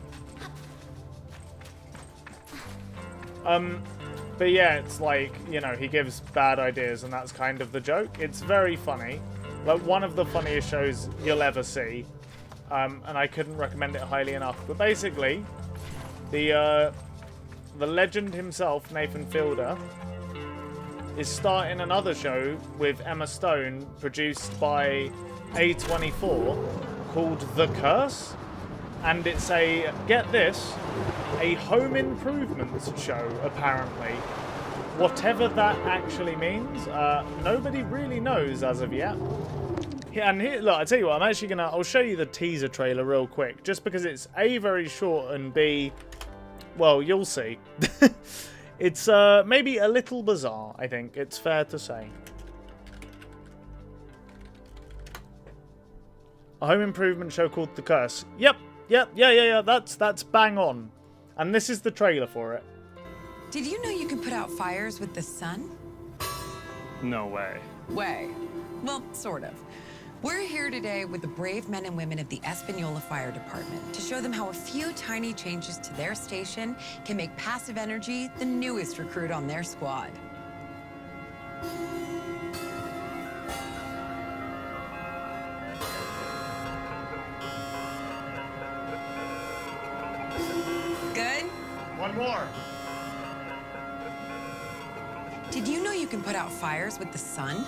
But yeah, it's like, you know, he gives bad ideas and that's kind of the joke. It's very funny. Like, one of the funniest shows you'll ever see. And I couldn't recommend it highly enough. But basically, the legend himself, Nathan Fielder, is starting another show with Emma Stone, produced by A24, called The Curse. And it's a, get this, a home improvement show, apparently. Whatever that actually means, nobody really knows as of yet. Yeah, and here, look, I tell you what, I'll show you the teaser trailer real quick, just because it's A, very short, and B, well, you'll see. It's maybe a little bizarre, I think, it's fair to say. A home improvement show called The Curse. Yep, yeah, that's bang on. And this is the trailer for it. Did you know you can put out fires with the sun? No way. Well, sort of. We're here today with the brave men and women of the Espanola Fire Department to show them how a few tiny changes to their station can make passive energy the newest recruit on their squad. Good? One more. Did you know you can put out fires with the sun?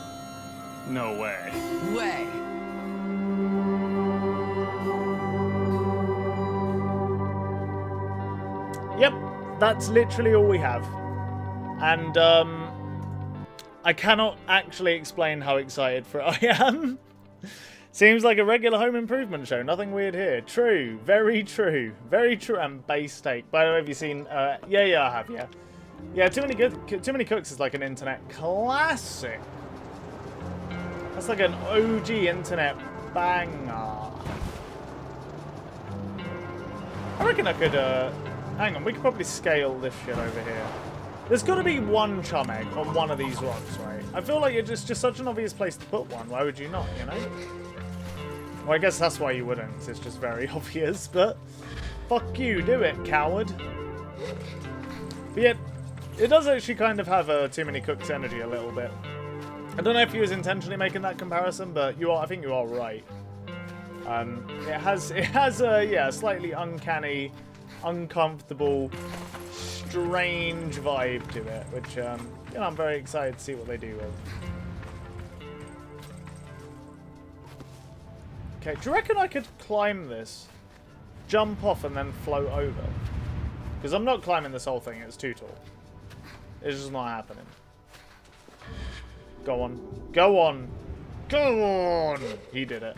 No way. Yep, that's literally all we have. And I cannot actually explain how excited for it I am. Seems like a regular home improvement show. Nothing weird here. True. Very true. Very true. And base take. By the way, have you seen... yeah, I have, yeah. Yeah, Too Many Cooks is like an internet classic. That's like an OG internet banger. I reckon I could... hang on, we could probably scale this shit over here. There's got to be one chum egg on one of these rocks, right? I feel like it's just such an obvious place to put one. Why would you not, you know? Well, I guess that's why you wouldn't. It's just very obvious, but... Fuck you, do it, coward. But yet, it does actually kind of have a Too Many Cooks energy a little bit. I don't know if he was intentionally making that comparison, but I think you are right. It has a slightly uncanny, uncomfortable, strange vibe to it, which I'm very excited to see what they do with. Okay, do you reckon I could climb this, jump off, and then float over? Because I'm not climbing this whole thing; it's too tall. It's just not happening. Go on. Go on. Go on! He did it.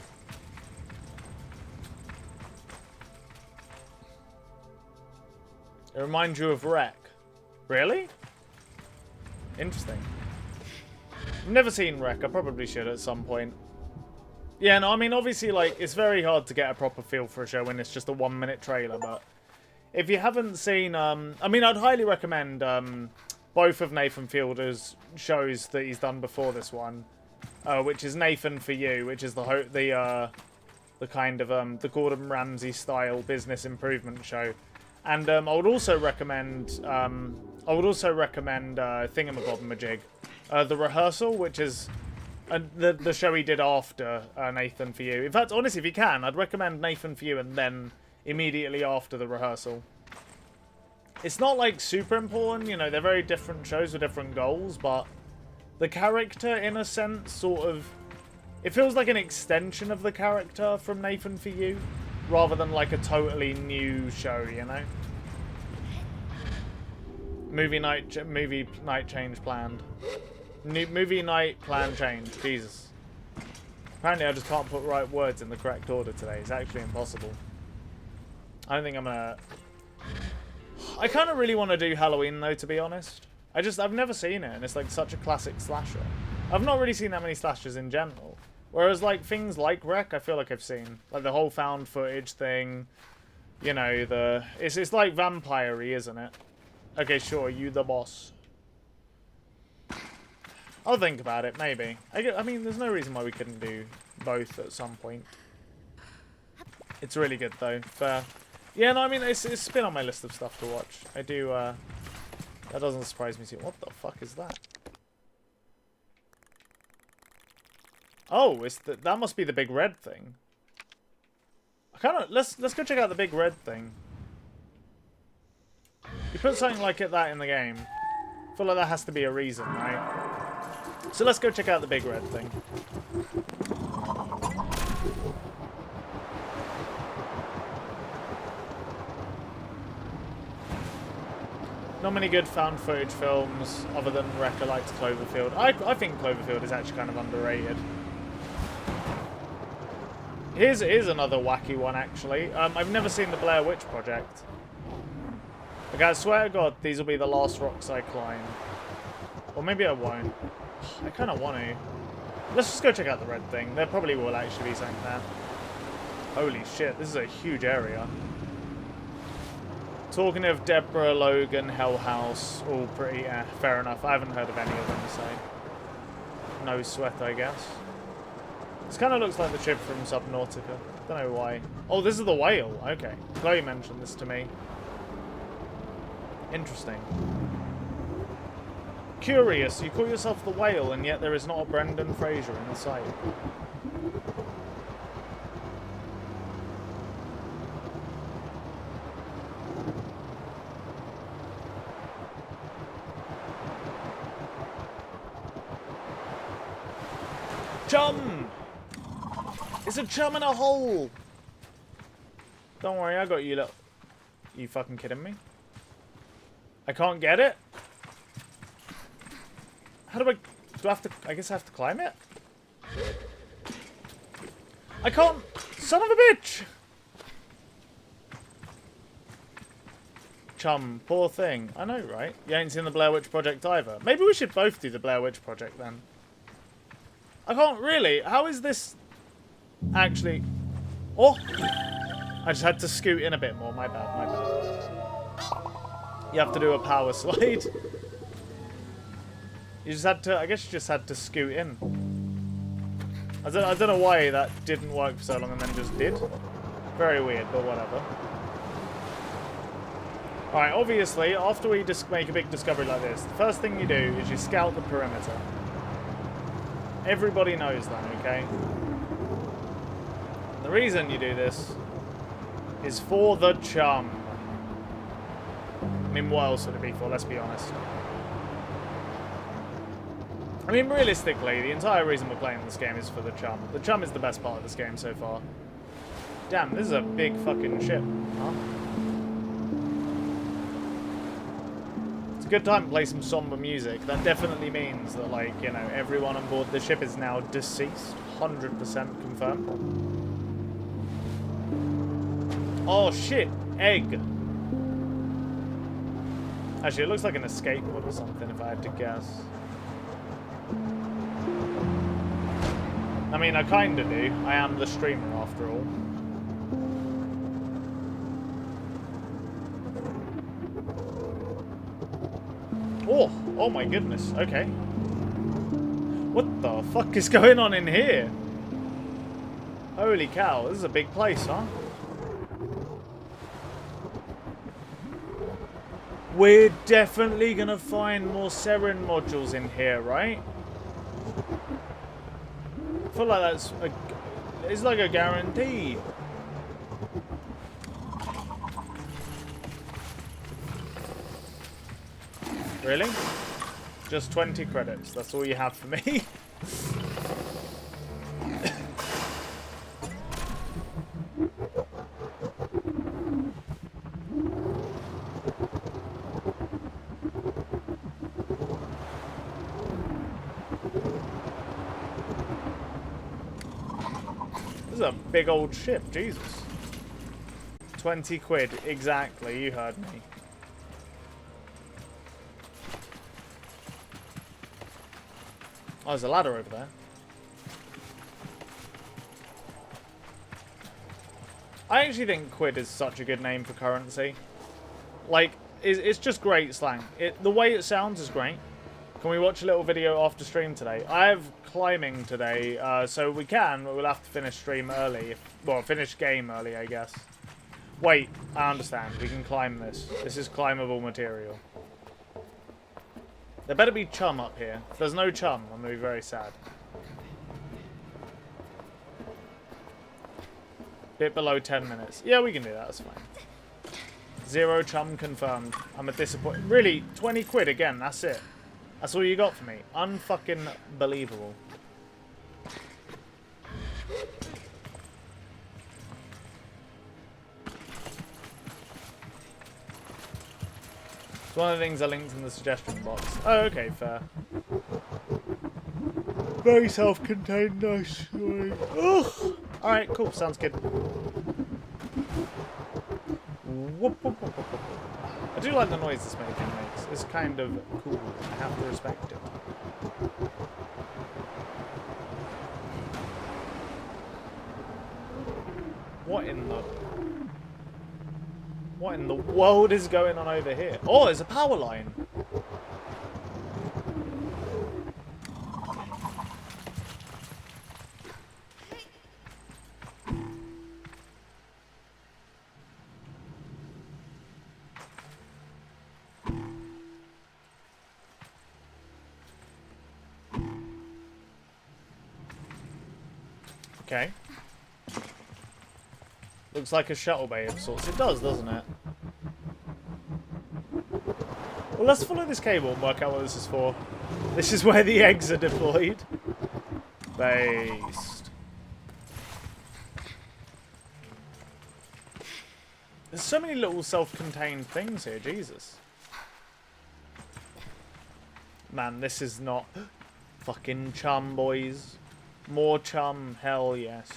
It reminds you of Wreck. Really? Interesting. I've never seen Wreck. I probably should at some point. Yeah, no, I mean, obviously, like, it's very hard to get a proper feel for a show when it's just a 1-minute trailer, but if you haven't seen, I mean, I'd highly recommend, both of Nathan Fielder's shows that he's done before this one, which is Nathan For You, which is the kind of the Gordon Ramsay style business improvement show, and I would also recommend Thingamabobmajig, The Rehearsal, which is the show he did after Nathan For You. In fact, honestly, if you can, I'd recommend Nathan For You and then immediately after The Rehearsal. It's not, like, super important, you know, they're very different shows with different goals, but the character, in a sense, sort of... It feels like an extension of the character from Nathan For You, rather than, like, a totally new show, you know? Movie night change planned. Movie night plan change. Jesus. Apparently I just can't put right words in the correct order today. It's actually impossible. I don't think I'm gonna... I kind of really want to do Halloween, though, to be honest. I've never seen it, and it's, like, such a classic slasher. I've not really seen that many slashers in general. Whereas, like, things like Wreck, I feel like I've seen. Like, the whole found footage thing. You know, It's like vampire-y, isn't it? Okay, sure, you the boss. I'll think about it, maybe. I mean, there's no reason why we couldn't do both at some point. It's really good, though. Fair. Yeah, no, I mean, it's been on my list of stuff to watch. I do, that doesn't surprise me too. What the fuck is that? Oh, that must be the big red thing. Let's go check out the big red thing. You put something like that in the game. I feel like that has to be a reason, right? So let's go check out the big red thing. Not many good found footage films other than Wrecker likes Cloverfield. I think Cloverfield is actually kind of underrated. Here's another wacky one, actually. I've never seen the Blair Witch Project. Okay, I swear to God, these will be the last rocks I climb. Or maybe I won't. I kind of want to. Let's just go check out the red thing. There probably will actually be something there. Holy shit, this is a huge area. Talking of Deborah, Logan, Hell House, all pretty, fair enough. I haven't heard of any of them, so no sweat, I guess. This kind of looks like the ship from Subnautica. Don't know why. Oh, this is the whale. Okay. Chloe mentioned this to me. Interesting. Curious, you call yourself the whale, and yet there is not a Brendan Fraser in the sight. Chum! It's a chum in a hole! Don't worry, I got you, look. You fucking kidding me? I can't get it? How do I have to, I guess I have to climb it? I can't, son of a bitch! Chum, poor thing. I know, right? You ain't seen the Blair Witch Project either. Maybe we should both do the Blair Witch Project then. I can't really. How is this actually... Oh! I just had to scoot in a bit more. My bad, my bad. You have to do a power slide. You just had to... I guess you just had to scoot in. I don't know why that didn't work for so long and then just did. Very weird, but whatever. Alright, obviously, after we just make a big discovery like this, the first thing you do is you scout the perimeter. Everybody knows that, okay? The reason you do this is for the chum. I mean, what else would it be for? Let's be honest. I mean, realistically, the entire reason we're playing this game is for the chum. The chum is the best part of this game so far. Damn, this is a big fucking ship, huh? It's a good time to play some somber music. That definitely means that, like, you know, everyone on board the ship is now deceased. 100% confirmed. Oh, shit. Egg. Actually, it looks like an escape pod or something, if I had to guess. I mean, I kinda do. I am the streamer, after all. Oh! Oh my goodness. Okay. What the fuck is going on in here? Holy cow, this is a big place, huh? We're definitely gonna find more Seren modules in here, right? I feel like it's like a guarantee. Really? Just 20 credits. That's all you have for me. This is a big old ship, Jesus. 20 quid, exactly, you heard me. Oh, there's a ladder over there. I actually think quid is such a good name for currency. Like, it's just great slang. The way it sounds is great. Can we watch a little video after stream today? I have climbing today, so we can, but we'll have to finish stream early. Well, finish game early, I guess. Wait, I understand. We can climb this. This is climbable material. There better be chum up here. If there's no chum, I'm going to be very sad. Bit below 10 minutes. Yeah, we can do that. That's fine. 0 chum confirmed. I'm a disappointment. Really, 20 quid again. That's it. That's all you got for me. Unfucking believable. It's one of the things I linked in the suggestion box. Oh, okay, fair. Very self-contained, nice. Ugh. Alright, cool, sounds good. Whoop, whoop, whoop, whoop, whoop. I do like the noise this making makes. It's kind of cool. I have to respect it. What in the world is going on over here? Oh, there's a power line. Okay. Looks like a shuttle bay of sorts. It does, doesn't it? Well, let's follow this cable and work out what this is for. This is where the eggs are deployed. Based. There's so many little self-contained things here, Jesus. Man, this is not fucking chum, boys. More chum, hell yes.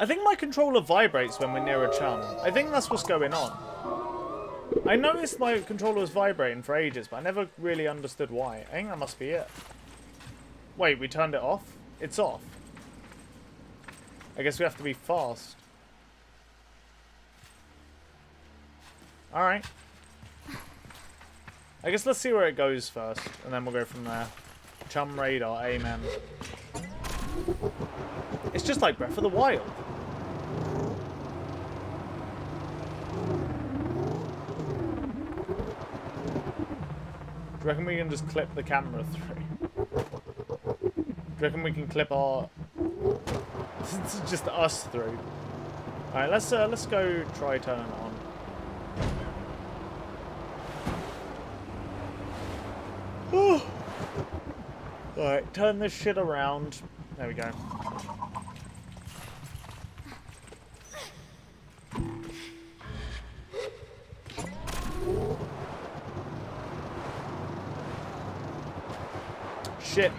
I think my controller vibrates when we're near a chum. I think that's what's going on. I noticed my controller was vibrating for ages, but I never really understood why. I think that must be it. Wait, we turned it off? It's off. I guess we have to be fast. Alright. I guess let's see where it goes first, and then we'll go from there. Chum radar, amen. It's just like Breath of the Wild. Do you reckon we can just clip the camera through? Do you reckon we can clip our... just us through? Alright, let's go try turning it on. Alright, turn this shit around. There we go. Shit.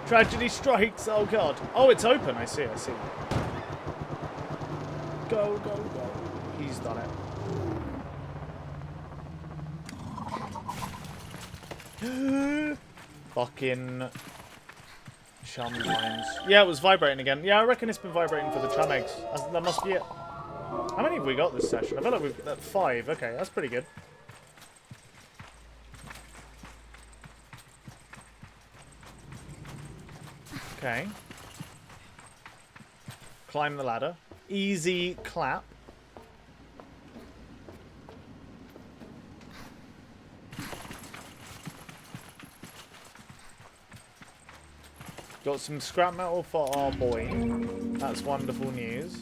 Tragedy strikes. Oh god. Oh, it's open. I see. Go, go, go. He's done it. Fucking chum times. Yeah, it was vibrating again. Yeah, I reckon it's been vibrating for the chum eggs. That must be it. How many have we got this session? I feel like we've got 5. Okay, that's pretty good. Okay. Climb the ladder. Easy clap. Got some scrap metal for our boy. That's wonderful news.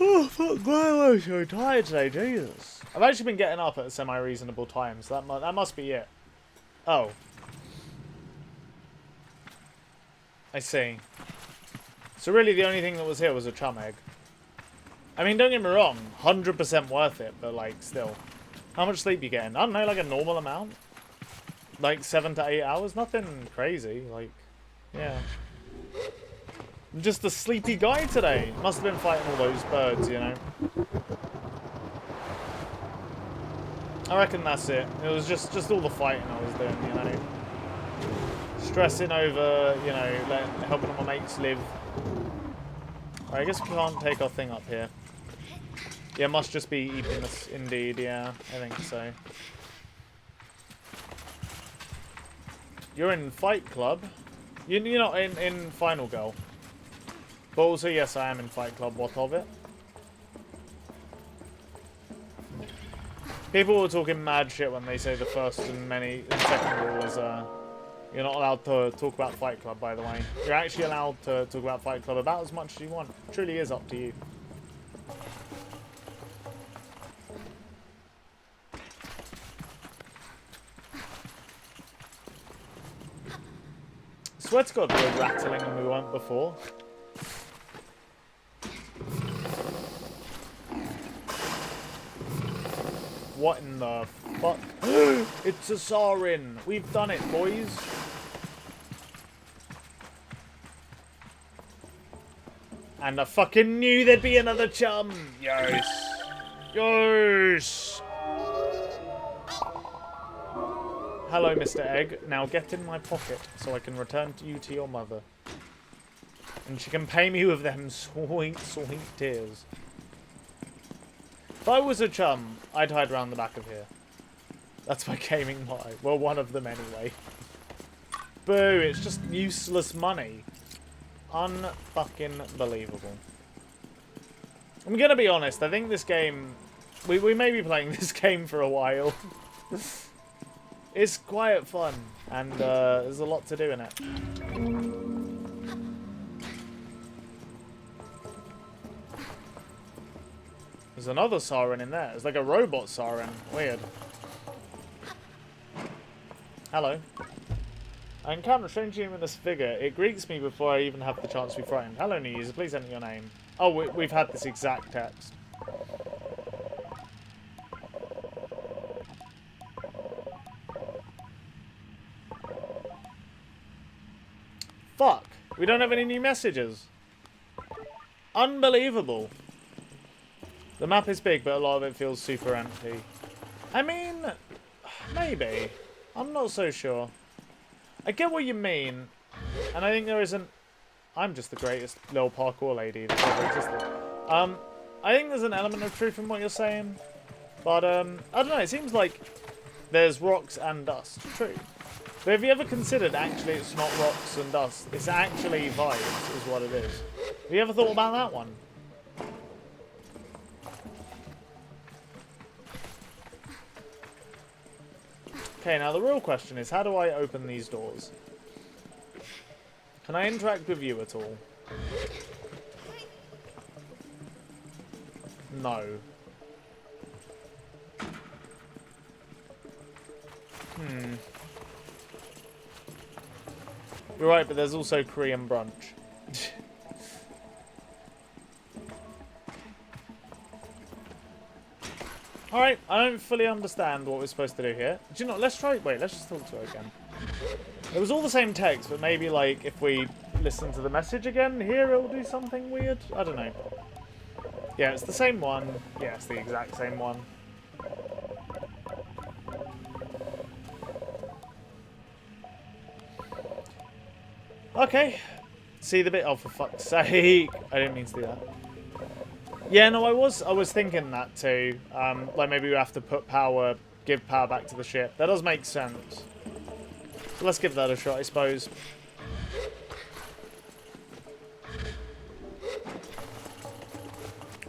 Oh, fuck, why am I so tired today? Jesus. I've actually been getting up at a semi-reasonable time, so that must be it. Oh. I see. So really the only thing that was here was a chum egg. I mean, don't get me wrong, 100% worth it, but like, still. How much sleep you getting? I don't know, like a normal amount? Like 7 to 8 hours? Nothing crazy, like, yeah. I'm just a sleepy guy today. Must have been fighting all those birds, you know. I reckon that's it. It was just all the fighting I was doing, you know. Stressing over, you know, helping all my mates live. Right, I guess we can't take our thing up here. Yeah, must just be eating us, indeed, yeah, I think so. You're in Fight Club? You're not in Final Girl. But also, yes, I am in Fight Club, what of it? People were talking mad shit when they say the first and second rule You're not allowed to talk about Fight Club, by the way. You're actually allowed to talk about Fight Club about as much as you want. It truly is up to you. I swear to God, we're rattling and we weren't before. What in the fuck? It's a Sarin. We've done it, boys. And I fucking knew there'd be another chum. Yes. Yes. Hello, Mr. Egg. Now get in my pocket so I can return you to your mother. And she can pay me with them sweet, sweet tears. If I was a chum, I'd hide around the back of here. That's my gaming motto. Well, one of them anyway. Boo, it's just useless money. Unfucking believable. I'm gonna be honest, I think this game... We may be playing this game for a while. It's quite fun, and there's a lot to do in it. There's another siren in there. It's like a robot siren. Weird. Hello. I encounter a strange luminous figure. It greets me before I even have the chance to be frightened. Hello, new user. Please enter your name. Oh, we've had this exact text. Fuck. We don't have any new messages. Unbelievable. The map is big, but a lot of it feels super empty. I mean, maybe. I'm not so sure. I get what you mean. And I think there isn't... I'm just the greatest little parkour lady that's ever existed. I think there's an element of truth in what you're saying. But, I don't know. It seems like there's rocks and dust. True. But have you ever considered, actually, it's not rocks and dust. It's actually vibes, is what it is. Have you ever thought about that one? Okay, now the real question is, how do I open these doors? Can I interact with you at all? No. You're right, but there's also Korean brunch. Alright, I don't fully understand what we're supposed to do here. Do you know, let's try... Wait, let's just talk to her again. It was all the same text, but maybe, like, if we listen to the message again, here it'll do something weird? I don't know. Yeah, it's the same one. Yeah, it's the exact same one. Okay. See the bit... Oh, for fuck's sake. I didn't mean to do that. Yeah, no, I was thinking that too. Like maybe we have to put power, give power back to the ship. That does make sense. So let's give that a shot, I suppose.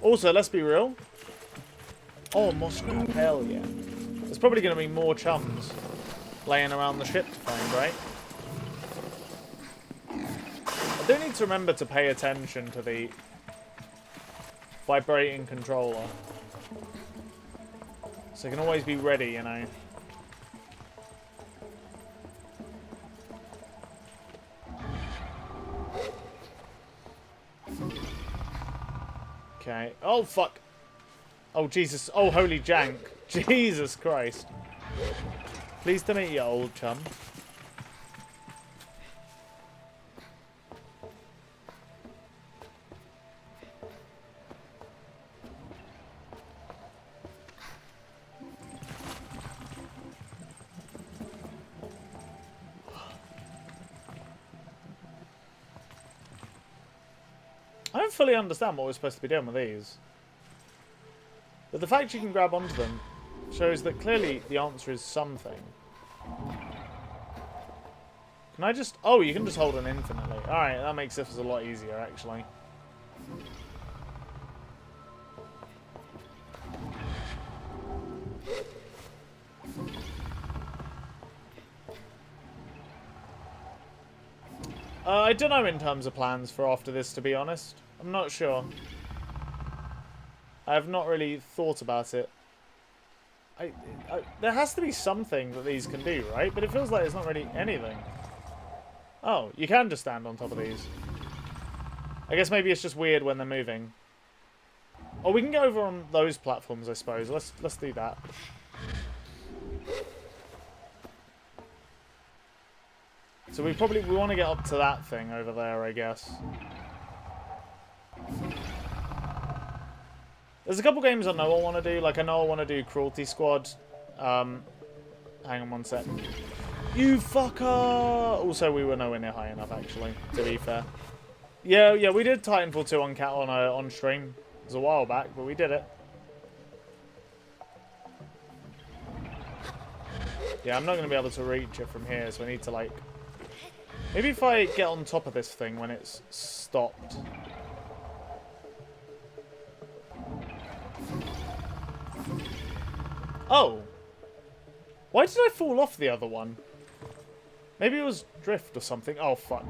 Also, let's be real. Oh, more scrap. Hell yeah. There's probably going to be more chums laying around the ship to find, right? I do need to remember to pay attention to the vibrating controller. So I can always be ready, you know. Okay. Oh, fuck. Oh, Jesus. Oh, holy jank. Jesus Christ. Pleased to meet you, old chum. I don't fully understand what we're supposed to be doing with these. But the fact you can grab onto them shows that clearly the answer is something. Can I just... Oh, you can just hold them infinitely. Alright, that makes this a lot easier, actually. I don't know in terms of plans for after this, to be honest. I'm not sure. I have not really thought about it. There has to be something that these can do, right? But it feels like it's not really anything. Oh, you can just stand on top of these. I guess maybe it's just weird when they're moving. Oh, we can go over on those platforms, I suppose. Let's do that. So we want to get up to that thing over there, I guess. There's a couple games I know I want to do. Like, I know I want to do Cruelty Squad. Hang on one sec. You fucker! Also, we were nowhere near high enough, actually, to be fair. Yeah, we did Titanfall 2 on stream. It was a while back, but we did it. Yeah, I'm not going to be able to reach it from here, so I need to, like... Maybe if I get on top of this thing when it's stopped. Oh! Why did I fall off the other one? Maybe it was drift or something. Oh, fuck.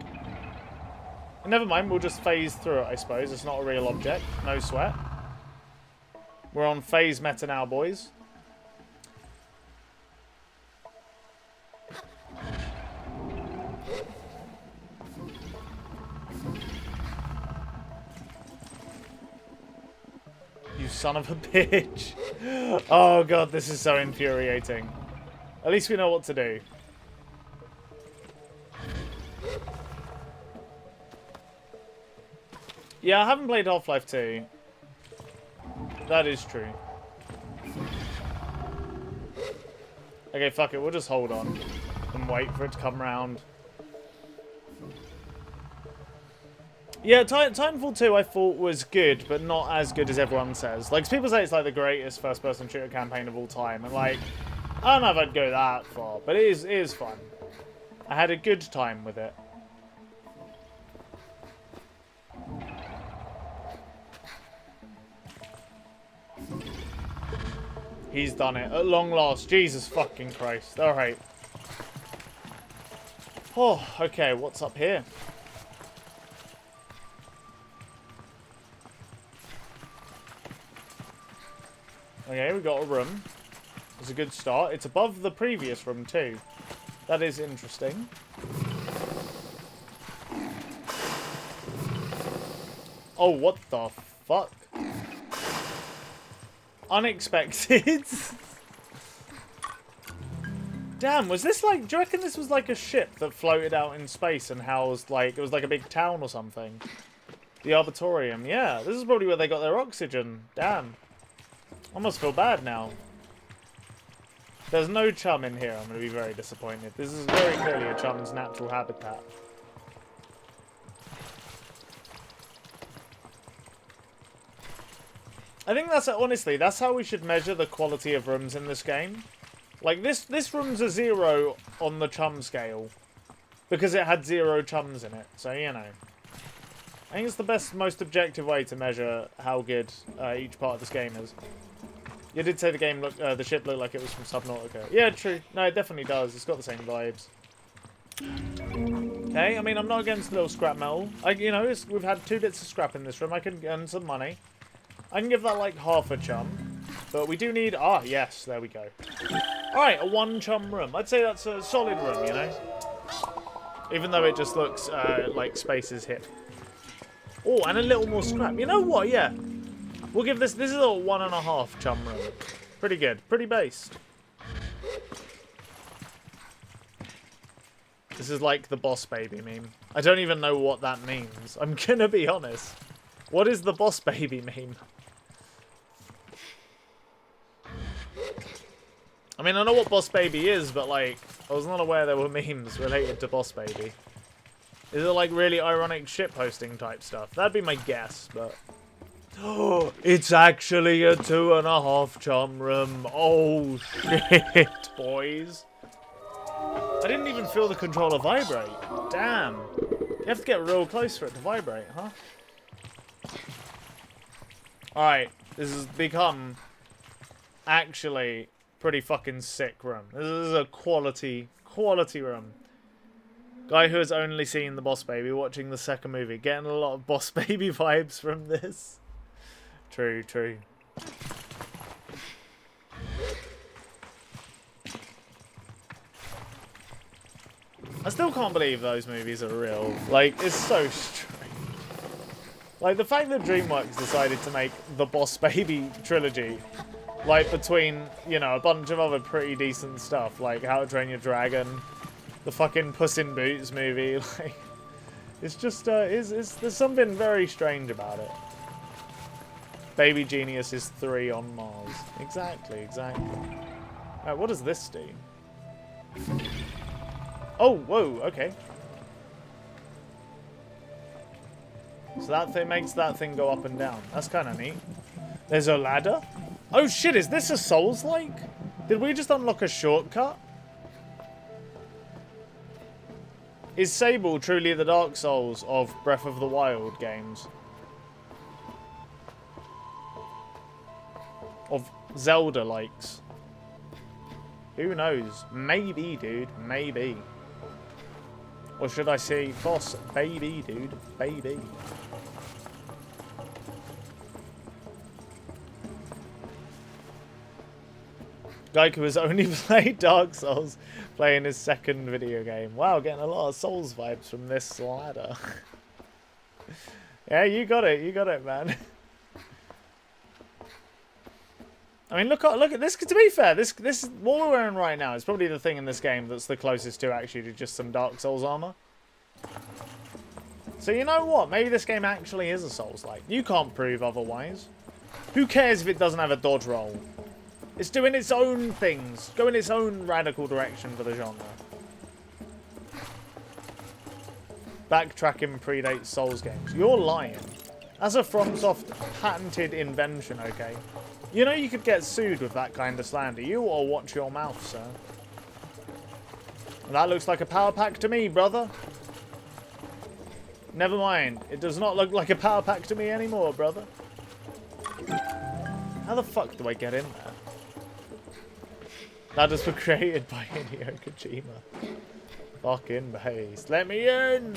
Never mind, we'll just phase through it, I suppose. It's not a real object. No sweat. We're on phase meta now, boys. You son of a bitch. Oh, God, this is so infuriating. At least we know what to do. Yeah, I haven't played Half-Life 2. That is true. Okay, fuck it. We'll just hold on and wait for it to come around. Yeah, Titanfall 2 I thought was good, but not as good as everyone says. Like, people say it's like the greatest first-person shooter campaign of all time, and like, I don't know if I'd go that far, but it is fun. I had a good time with it. He's done it. At long last. Jesus fucking Christ. Alright. Oh, okay. What's up here? Okay, we got a room. It's a good start. It's above the previous room too. That is interesting. Oh, what the fuck? Unexpected. Damn, was this like... Do you reckon this was like a ship that floated out in space and housed like... It was like a big town or something? The Arbitorium. Yeah, this is probably where they got their oxygen. Damn. I almost feel bad now. There's no chum in here. I'm going to be very disappointed. This is very clearly a chum's natural habitat. I think that's, honestly, that's how we should measure the quality of rooms in this game. Like, this room's a 0 on the chum scale. Because it had 0 chums in it. So, you know. I think it's the best, most objective way to measure how good each part of this game is. You did say the game looked, the ship looked like it was from Subnautica. Yeah, true. No, it definitely does. It's got the same vibes. Okay, I mean, I'm not against little scrap metal. You know, we've had 2 bits of scrap in this room. I can earn some money. I can give that like half a chum. But we do need... Ah, yes, there we go. Alright, a 1 chum room. I'd say that's a solid room, you know? Even though it just looks like space is hit. Oh, and a little more scrap. You know what? Yeah. We'll give this... This is a 1.5 chum room. Pretty good. Pretty based. This is like the boss baby meme. I don't even know what that means. I'm gonna be honest. What is the boss baby meme? I mean, I know what boss baby is, but like, I was not aware there were memes related to boss baby. Is it like really ironic shitposting type stuff? That'd be my guess, but... Oh, it's actually a 2.5 chum room. Oh, shit, boys. I didn't even feel the controller vibrate. Damn. You have to get real close for it to vibrate, huh? Alright, this has become actually pretty fucking sick room. This is a quality room. Guy who has only seen the Boss Baby watching the second movie. Getting a lot of Boss Baby vibes from this. True, true. I still can't believe those movies are real. Like, it's so strange. Like, the fact that DreamWorks decided to make the Boss Baby trilogy, like, between, you know, a bunch of other pretty decent stuff, like How to Train Your Dragon, the fucking Puss in Boots movie, like, it's just, there's something very strange about it. Baby Genius is 3 on Mars. Exactly, exactly. Alright, what does this do? Oh, whoa, okay. So that thing makes that thing go up and down. That's kind of neat. There's a ladder. Oh shit, is this a Souls-like? Did we just unlock a shortcut? Is Sable truly the Dark Souls of Breath of the Wild games? Of Zelda-likes? Who knows? Maybe, dude. Maybe. Or should I say, Boss Baby, dude. Baby. Geico has only played Dark Souls, playing his second video game. Wow, getting a lot of Souls vibes from this ladder. Yeah, you got it, man. I mean, look at this. To be fair, this what we're wearing right now is probably the thing in this game that's the closest to actually to just some Dark Souls armor. So you know what? Maybe this game actually is a Souls-like. You can't prove otherwise. Who cares if it doesn't have a dodge roll? It's doing its own things, going its own radical direction for the genre. Backtracking predates Souls games. You're lying. That's a FromSoft patented invention, okay? You know you could get sued with that kind of slander. You ought to watch your mouth, sir. That looks like a power pack to me, brother. Never mind. It does not look like a power pack to me anymore, brother. How the fuck do I get in there? Ladders were created by Hideo Kojima. Fucking base. Let me in!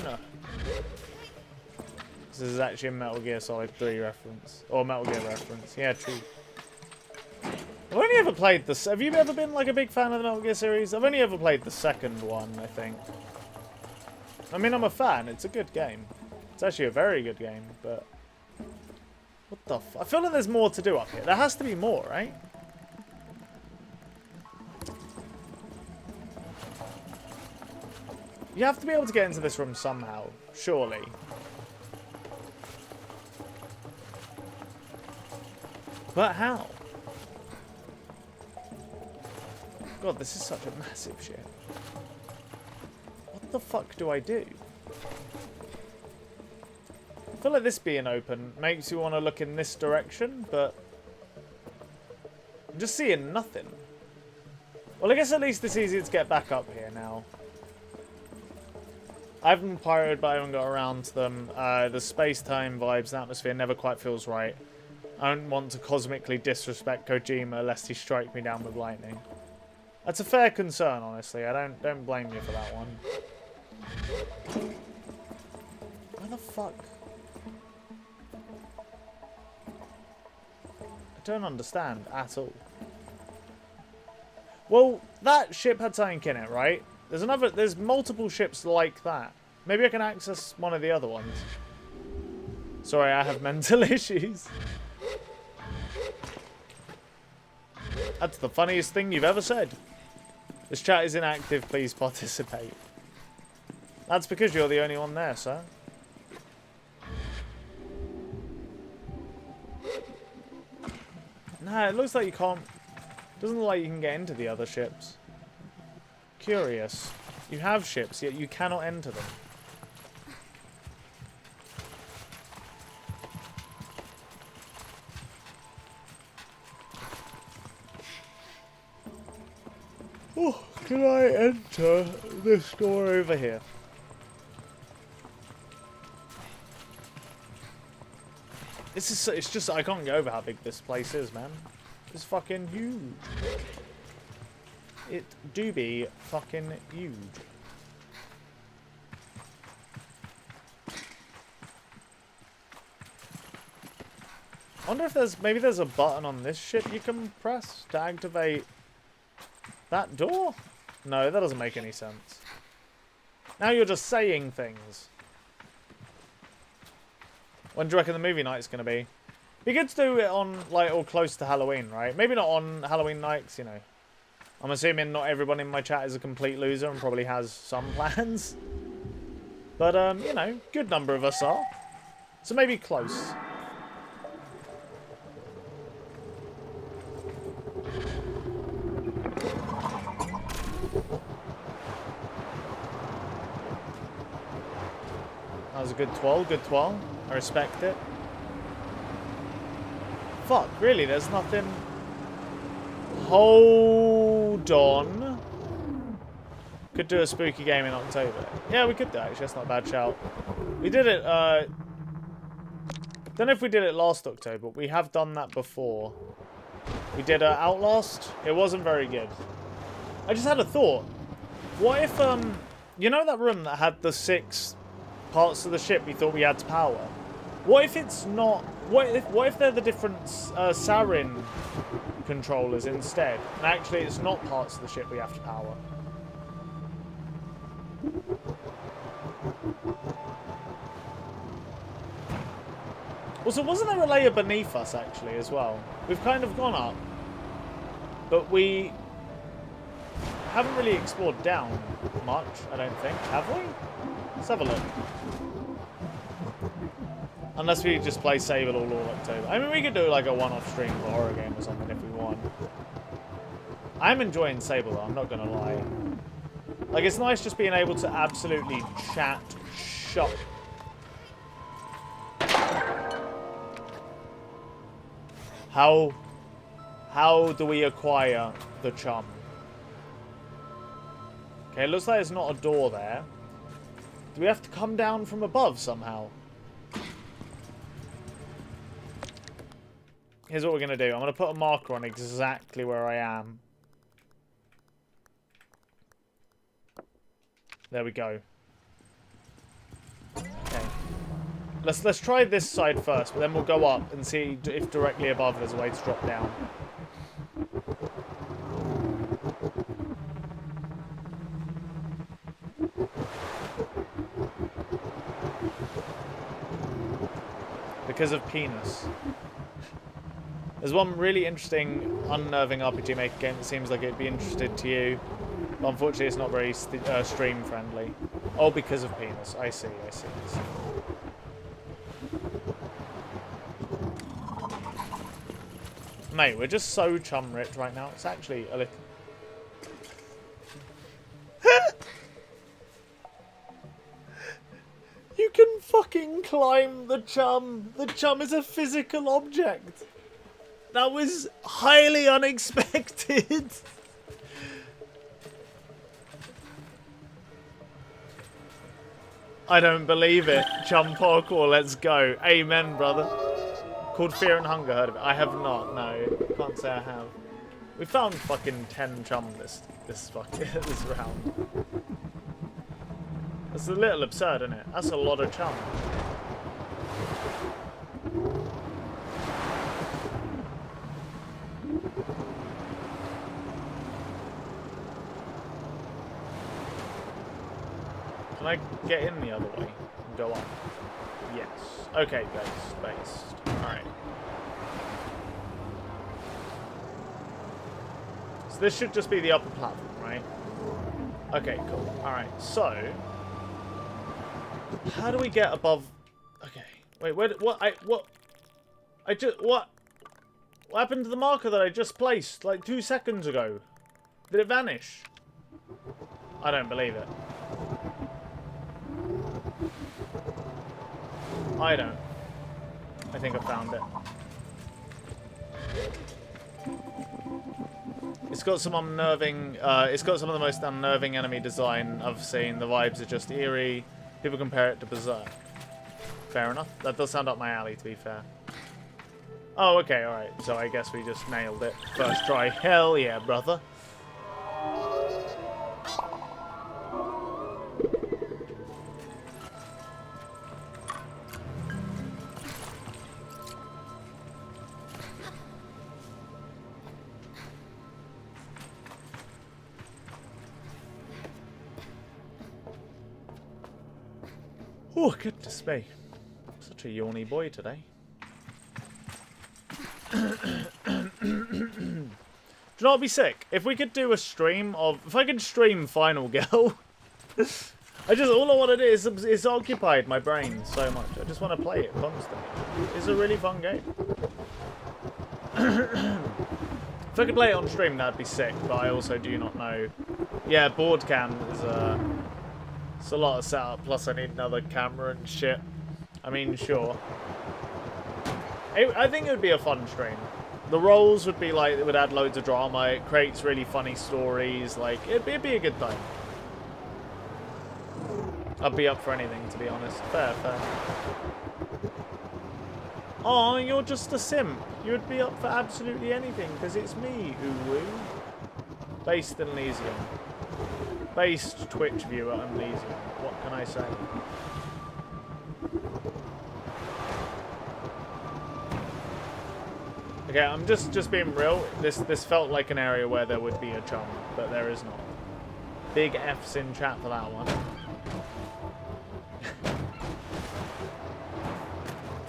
This is actually a Metal Gear Solid 3 reference. Or Metal Gear reference. Yeah, true. I've only ever played this. Have you ever been like a big fan of the Metal Gear series? I've only ever played the second one, I think. I mean, I'm a fan. It's a good game. It's actually a very good game, but... What the f... I feel like there's more to do up here. There has to be more, right? You have to be able to get into this room somehow, surely. But how? God, this is such a massive ship. What the fuck do I do? I feel like this being open makes you want to look in this direction, but... I'm just seeing nothing. Well, I guess at least it's easier to get back up here now. I haven't pirated, but I haven't got around to them. The space-time vibes and atmosphere never quite feels right. I don't want to cosmically disrespect Kojima lest he strike me down with lightning. That's a fair concern, honestly. I don't blame you for that one. Where the fuck? I don't understand at all. Well, that ship had something in it, right? There's multiple ships like that. Maybe I can access one of the other ones. Sorry, I have mental issues. That's the funniest thing you've ever said. This chat is inactive, please participate. That's because you're the only one there, sir. Nah, it looks like you can't... Doesn't look like you can get into the other ships. Curious. You have ships, yet you cannot enter them. Oh, can I enter this door over here? This is, it's just, I can't get over how big this place is, man. It's fucking huge. It do be fucking huge. I wonder if maybe there's a button on this ship you can press to activate that door? No, that doesn't make any sense. Now you're just saying things. When do you reckon the movie night's going to be? Be good to do it on, like, or close to Halloween, right? Maybe not on Halloween nights, you know. I'm assuming not everyone in my chat is a complete loser and probably has some plans. But, you know, good number of us are. So maybe close. That was a good twirl, good twirl. I respect it. Fuck, really? There's nothing... Hold on. Could do a spooky game in October. Yeah, we could do, actually. That's not a bad shout. We did it, don't know if we did it last October. We have done that before. We did Outlast. It wasn't very good. I just had a thought. What if, you know that room that had the 6 parts of the ship we thought we had to power? What if it's not... What if they're the different sarin controllers instead? And actually it's not parts of the ship we have to power. Also, wasn't there a layer beneath us, actually, as well? We've kind of gone up. But we haven't really explored down much, I don't think. Have we? Let's have a look. Unless we just play Sable all October. I mean, we could do like a one-off stream for a horror game or something if we want. I'm enjoying Sable, though, I'm not going to lie. Like, it's nice just being able to absolutely chat shut. How do we acquire the chum? Okay, it looks like there's not a door there. Do we have to come down from above somehow? Here's what we're going to do. I'm going to put a marker on exactly where I am. There we go. Okay. Let's try this side first, but then we'll go up and see if directly above there's a way to drop down. Because of penis. There's one really interesting, unnerving RPG Maker game that seems like it'd be interested to you. But unfortunately, it's not very stream friendly. Oh, because of penis. I see. Mate, we're just so chum rich right now. It's actually a little... You can fucking climb the chum. The chum is a physical object. That was highly unexpected. I don't believe it. Chum parkour, let's go. Amen, brother. Called Fear and Hunger, heard of it? I have not, no. Can't say I have. We found fucking 10 chum this round. That's a little absurd, isn't it? That's a lot of chum. Can I get in the other way and go up? Yes. Okay, based. Alright. So this should just be the upper platform, right? Okay, cool. Alright, so... How do we get above... Okay. Wait, what happened to the marker that I just placed, like 2 seconds ago? Did it vanish? I don't believe it. I don't. I think I found it. It's got some unnerving... it's got some of the most unnerving enemy design I've seen. The vibes are just eerie. People compare it to Berserk. Fair enough. That does sound up my alley, to be fair. Oh, okay, alright. So I guess we just nailed it. First try. Hell yeah, brother. Oh, goodness me. Such a yawny boy today. Do you know what'd be sick? If we could do a stream of... If I could stream Final Girl... all I want to do is... It's occupied my brain so much. I just want to play it constantly. It's a really fun game. If I could play it on stream, that'd be sick. But I also do not know... Yeah, board cam is it's a lot of setup. Plus I need another camera and shit. I mean, sure. I think it would be a fun stream. The roles would be like, it would add loads of drama. It creates really funny stories. Like, it'd be a good time. I'd be up for anything, to be honest. Fair. Oh, you're just a simp. You would be up for absolutely anything, because it's me, Uwu. Based in Elysium. Based Twitch viewer on Elysium. What can I say? Okay, I'm just being real. This felt like an area where there would be a chum, but there is not. Big F's in chat for that one.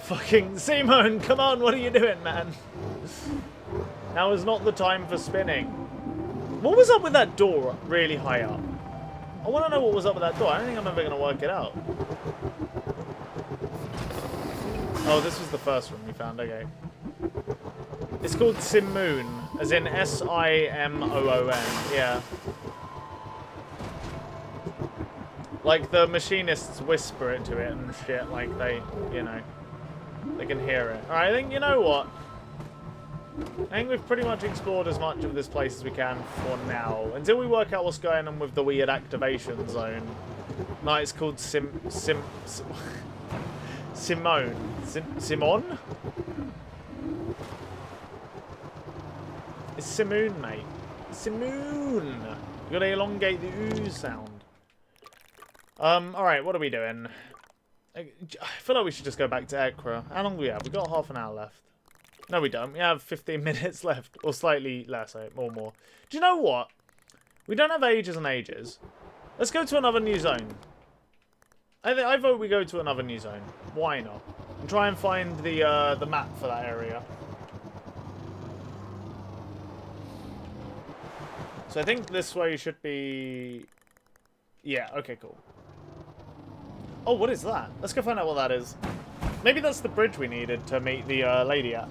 Fucking Simone, come on, what are you doing, man? Now is not the time for spinning. What was up with that door really high up? I want to know what was up with that door. I don't think I'm ever going to work it out. Oh, this was the first one we found, okay. It's called Simoon, as in S-I-M-O-O-N, yeah. Like, the machinists whisper it to it and shit, like they, you know, they can hear it. Alright, I think, you know what? I think we've pretty much explored as much of this place as we can for now. Until we work out what's going on with the weird activation zone. No, it's called Simone? Simon? It's Simoon, mate. Simoon! You gotta elongate the ooh sound. Alright, what are we doing? I feel like we should just go back to Ekra. How long do we have? We've got half an hour left. No, we don't. We have 15 minutes left. Or slightly less, or more. Do you know what? We don't have ages and ages. Let's go to another new zone. I vote we go to another new zone. Why not? And try and find the map for that area. So I think this way should be... Yeah, okay, cool. Oh, what is that? Let's go find out what that is. Maybe that's the bridge we needed to meet the lady at.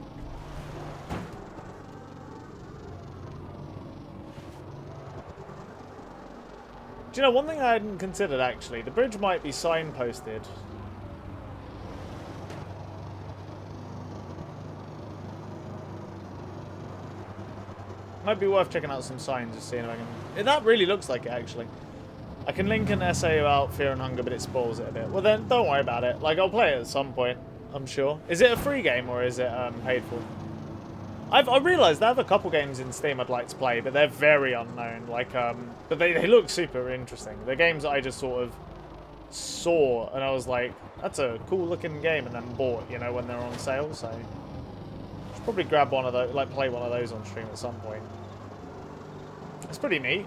Do you know, one thing I hadn't considered, actually. The bridge might be signposted. Might be worth checking out some signs, just seeing if I can... That really looks like it, actually. I can link an essay about Fear and Hunger, but it spoils it a bit. Well, then, don't worry about it. Like, I'll play it at some point, I'm sure. Is it a free game, or is it paid for? I realised I have a couple games in Steam I'd like to play, but they're very unknown. Like, but they look super interesting. They're games that I just sort of saw, and I was like, that's a cool-looking game, and then bought, you know, when they're on sale, so... Should probably grab one of those, like, play one of those on stream at some point. It's pretty neat.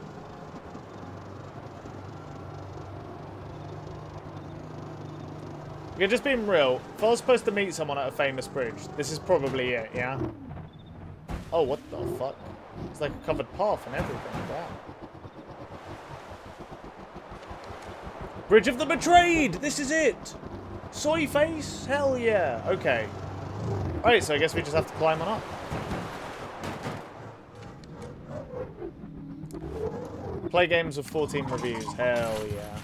Okay, just being real, if I was supposed to meet someone at a famous bridge, this is probably it, yeah? Oh, what the fuck? It's like a covered path and everything. Wow. Bridge of the Betrayed! This is it! Soy face? Hell yeah. Okay. Alright, so I guess we just have to climb on up. Play games with 14 reviews. Hell yeah.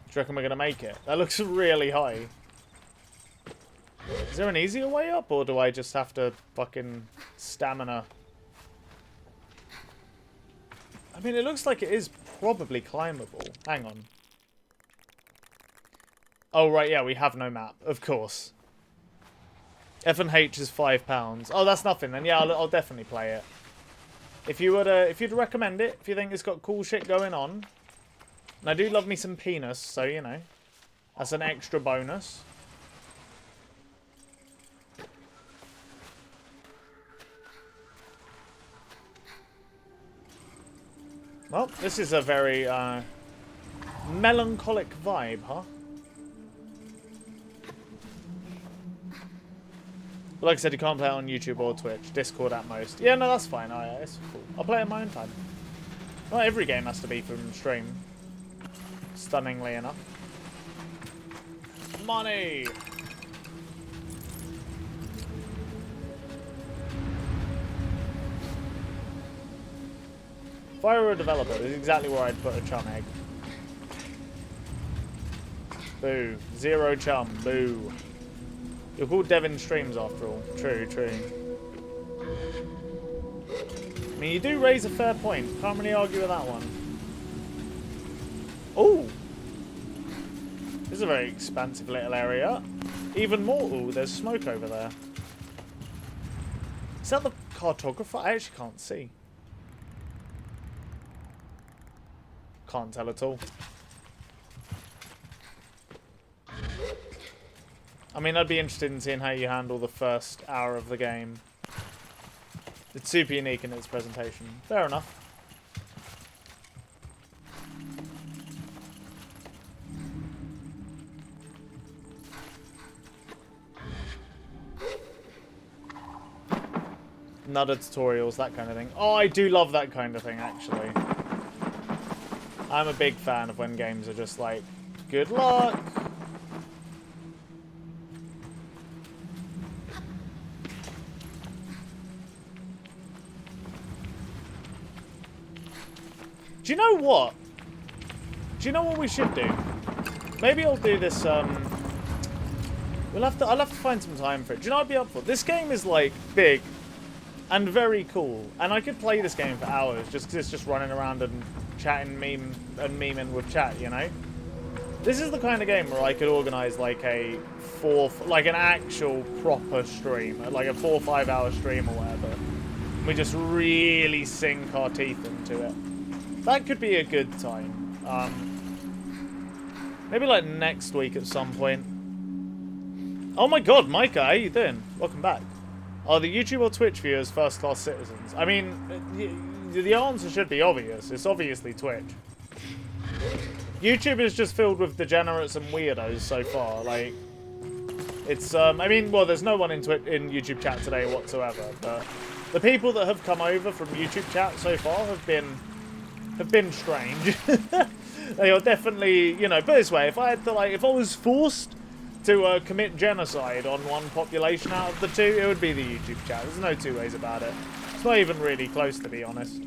Do you reckon we're going to make it? That looks really high. Is there an easier way up, or do I just have to fucking stamina? I mean, it looks like it is probably climbable. Hang on. Oh, right, yeah, we have no map. Of course. F&H is £5. Oh, that's nothing then. Yeah, I'll definitely play it. If you'd recommend it, if you think it's got cool shit going on. And I do love me some penis, so, you know. That's an extra bonus. Well, this is a very melancholic vibe, huh? But like I said, you can't play it on YouTube or Twitch. Discord at most. Yeah, no, that's fine. It's cool. I'll play it in my own time. Not every game has to be from stream. Stunningly enough. Money! If I were a developer, this is exactly where I'd put a chum egg. Boo. Zero chum. Boo. You're called Devin Streams after all. True, true. I mean, you do raise a fair point. Can't really argue with that one. Oh! This is a very expansive little area. Even more. Ooh, there's smoke over there. Is that the cartographer? I actually can't see. Can't tell at all. I mean, I'd be interested in seeing how you handle the first hour of the game. It's super unique in its presentation. Fair enough. Nudder tutorials, that kind of thing. Oh, I do love that kind of thing, actually. I'm a big fan of when games are just like, good luck. Do you know what? Do you know what we should do? Maybe I'll do this, I'll have to find some time for it. Do you know what I'd be up for? This game is like big and very cool. And I could play this game for hours just because it's just running around and chatting, memeing with chat, you know? This is the kind of game where I could organise like an actual proper stream, like a 4 or 5 hour stream or whatever. We just really sink our teeth into it. That could be a good time. Maybe like next week at some point. Oh my god, Micah, how you doing? Welcome back. Are the YouTube or Twitch viewers first-class citizens? I mean, the answer should be obvious. It's obviously Twitch. YouTube is just filled with degenerates and weirdos so far. Like, it's I mean, well, there's no one in YouTube chat today whatsoever, but the people that have come over from YouTube chat so far have been strange. They are definitely, you know, put it this way, if I was forced to commit genocide on one population out of the two, it would be the YouTube chat. There's no two ways about it. It's not even really close, to be honest.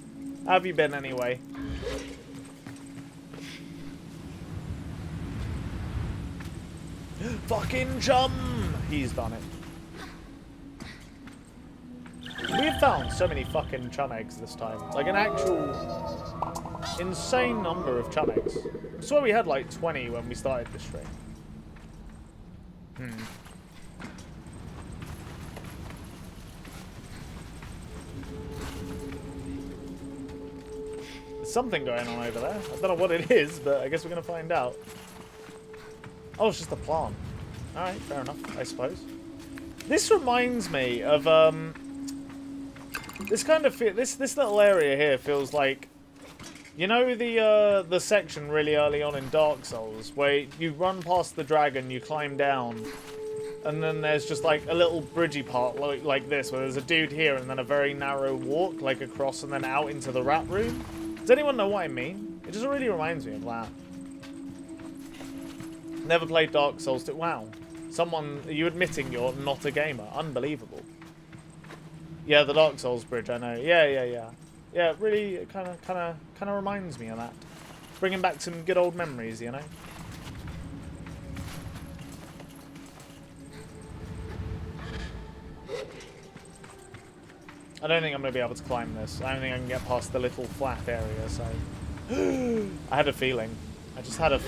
How have you been anyway? Fucking chum! He's done it. We've found so many fucking chum eggs this time. Like an actual insane number of chum eggs. I swear we had like 20 when we started this stream. There's something going on over there. I don't know what it is, but I guess we're going to find out. Oh, it's just a plant. Alright, fair enough, I suppose. This reminds me of, this kind of, this little area here feels like, you know the section really early on in Dark Souls, where you run past the dragon, you climb down, and then there's just like a little bridgey part like this, where there's a dude here and then a very narrow walk, like across and then out into the rat room? Does anyone know what I mean? It just really reminds me of that. Never played Dark Souls 2. Wow. Someone, are you admitting you're not a gamer? Unbelievable. Yeah, the Dark Souls bridge, I know. Yeah. Yeah, it really kind of reminds me of that. Bringing back some good old memories, you know? I don't think I'm going to be able to climb this. I don't think I can get past the little flat area, so... I had a feeling. I just had a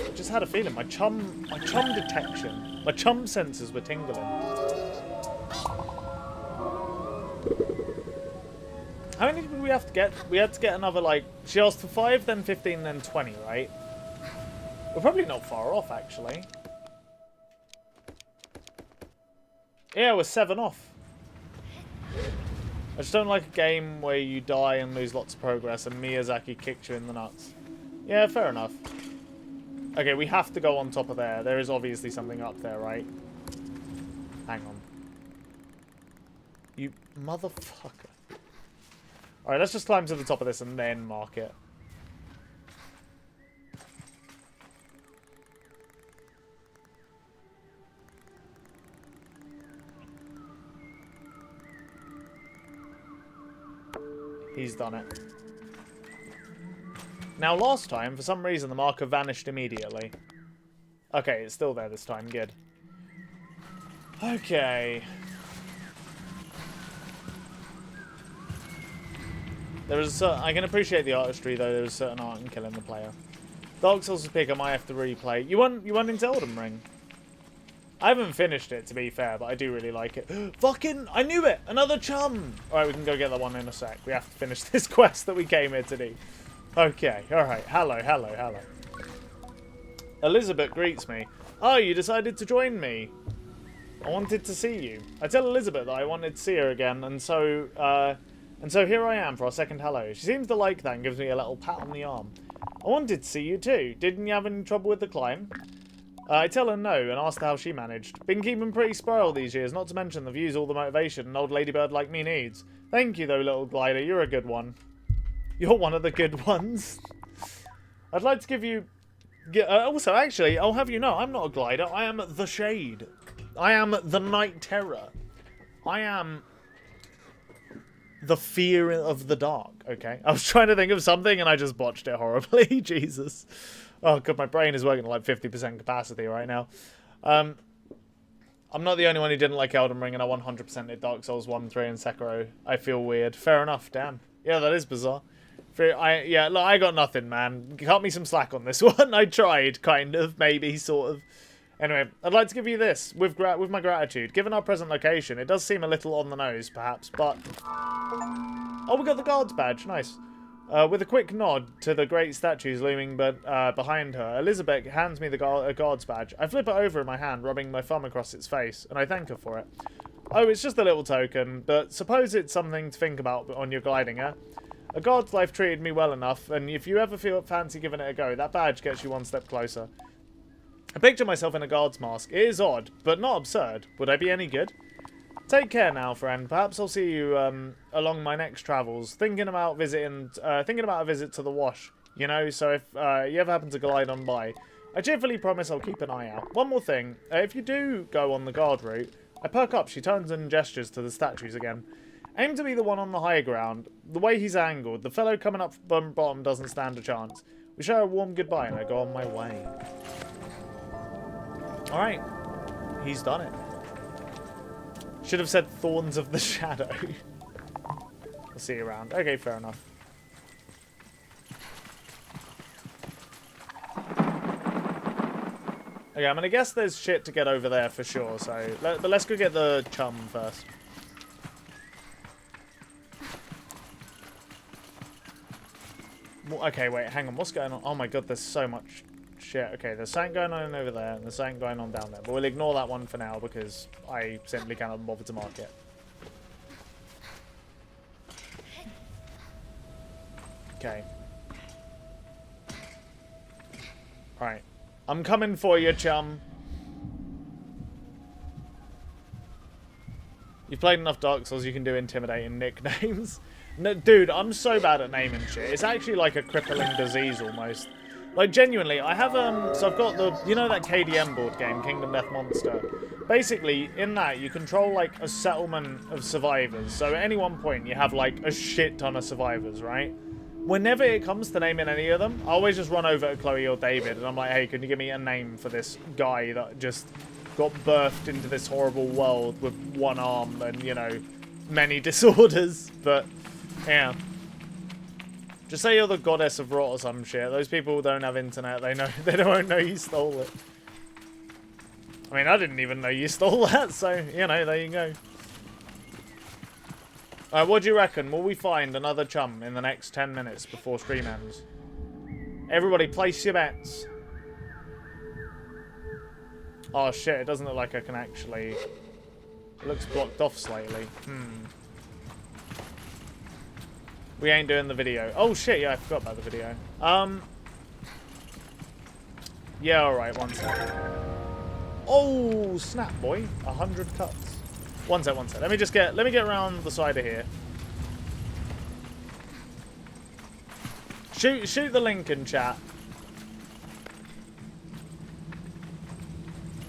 feeling. My chum detection, my chum sensors were tingling. How many did we have to get? We had to get another, like, she asked for 5, then 15, then 20, right? We're probably not far off, actually. Yeah, we're 7 off. I just don't like a game where you die and lose lots of progress and Miyazaki kicks you in the nuts. Yeah, fair enough. Okay, we have to go on top of there. There is obviously something up there, right? Hang on. You motherfucker. Alright, let's just climb to the top of this and then mark it. He's done it. Now, last time, for some reason, the marker vanished immediately. Okay, it's still there this time. Good. Okay. There is I can appreciate the artistry, though. There is certain art in killing the player. Dark Souls pick, I might have to replay. You went into Elden Ring? I haven't finished it, to be fair, but I do really like it. Fucking, I knew it! Another chum! Alright, we can go get that one in a sec. We have to finish this quest that we came here to do. Okay, alright. Hello, hello, hello. Elizabeth greets me. Oh, you decided to join me. I wanted to see you. I tell Elizabeth that I wanted to see her again, and so here I am for our second hello. She seems to like that and gives me a little pat on the arm. I wanted to see you too. Didn't you have any trouble with the climb? I tell her no and asked her how she managed. Been keeping pretty spoiled these years, not to mention the views, all the motivation an old ladybird like me needs. Thank you though, little glider, you're a good one. You're one of the good ones. I'd like to give you... also, actually, I'll have you know, I'm not a glider, I am the Shade. I am the Night Terror. I am the fear of the dark, okay? I was trying to think of something and I just botched it horribly, Jesus. Oh god, my brain is working at like 50% capacity right now. I'm not the only one who didn't like Elden Ring, and I 100% did Dark Souls 1, 3, and Sekiro. I feel weird. Fair enough, damn. Yeah, that is bizarre. Yeah, look, I got nothing, man. Cut me some slack on this one. I tried, kind of, maybe, sort of. Anyway, I'd like to give you this, with my gratitude. Given our present location, it does seem a little on the nose, perhaps, but... Oh, we got the guard's badge. Nice. With a quick nod to the great statues looming behind her, Elizabeth hands me the guard's badge. I flip it over in my hand, rubbing my thumb across its face, and I thank her for it. Oh, it's just a little token, but suppose it's something to think about on your gliding, eh? A guard's life treated me well enough, and if you ever fancy giving it a go, that badge gets you one step closer. I picture myself in a guard's mask. It is odd, but not absurd. Would I be any good? Take care now, friend. Perhaps I'll see you along my next travels. Thinking about a visit to the wash. You know, so if you ever happen to glide on by, I cheerfully promise I'll keep an eye out. One more thing. If you do go on the guard route, I perk up. She turns and gestures to the statues again. Aim to be the one on the high ground. The way he's angled, the fellow coming up from bottom doesn't stand a chance. We share a warm goodbye and I go on my way. Alright. He's done it. Should have said Thorns of the Shadow. I'll see you around. Okay, fair enough. Okay, I'm going to guess there's shit to get over there for sure, so... But let's go get the chum first. Okay, wait, hang on. What's going on? Oh my god, there's so much shit. Okay, there's something going on over there, and there's something going on down there. But we'll ignore that one for now, because I simply cannot bother to mark it. Okay. Alright. I'm coming for you, chum. You've played enough Dark Souls, you can do intimidating nicknames. No, dude, I'm so bad at naming shit. It's actually like a crippling disease almost. Like, genuinely, I have, so I've got the, you know that KDM board game, Kingdom Death Monster? Basically, in that, you control, like, a settlement of survivors. So at any one point, you have, like, a shit ton of survivors, right? Whenever it comes to naming any of them, I always just run over to Chloe or David, and I'm like, hey, can you give me a name for this guy that just got birthed into this horrible world with one arm and, you know, many disorders, but... yeah. Just say you're the goddess of rot or some shit. Those people don't have internet. They don't know you stole it. I mean, I didn't even know you stole that, so, you know, there you go. Alright, what do you reckon? Will we find another chum in the next 10 minutes before stream ends? Everybody, place your bets. Oh shit, it doesn't look like I can actually... It looks blocked off slightly. We ain't doing the video. Oh shit, yeah, I forgot about the video. Yeah, alright, one sec. Oh, snap, boy. 100 cuts. One sec. Let me get around the side of here. Shoot the link in chat.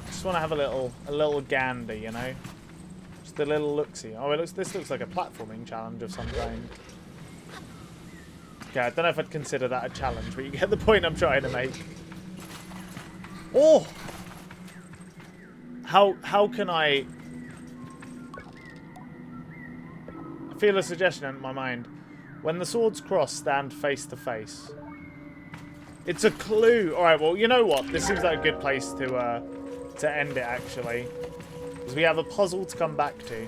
Just want to have a little gander, you know? Just a little look-see. Oh, this looks like a platforming challenge of some kind. Okay, I don't know if I'd consider that a challenge, but you get the point I'm trying to make. Oh! How can I feel a suggestion in my mind? When the swords cross, stand face to face. It's a clue. All right. Well, you know what? This seems like a good place to end it actually, because we have a puzzle to come back to.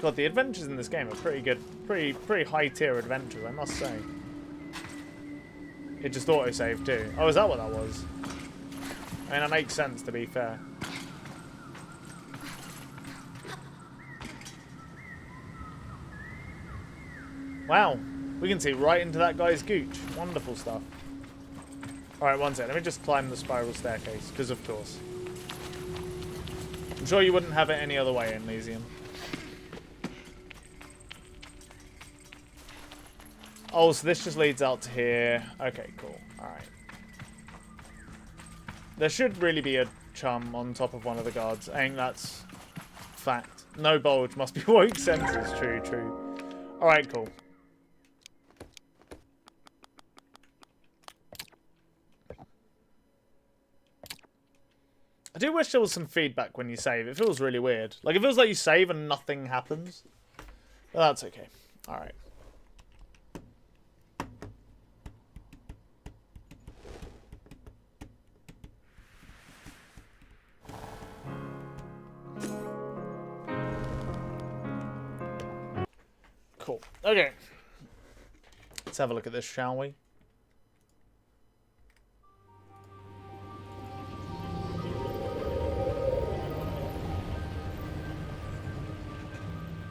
God, the adventures in this game are pretty good. Pretty high tier adventures, I must say. It just autosaved too. Oh, is that what that was? I mean, that makes sense, to be fair. Wow. We can see right into that guy's gooch. Wonderful stuff. Alright, one second. Let me just climb the spiral staircase, because of course. I'm sure you wouldn't have it any other way in Elysium. Oh, so this just leads out to here. Okay, cool. Alright. There should really be a chum on top of one of the guards. I think that's fact. No bulge must be woke senses. True. Alright, cool. I do wish there was some feedback when you save. It feels really weird. Like, it feels like you save and nothing happens. But that's okay. Alright. Cool. Okay. Let's have a look at this, shall we?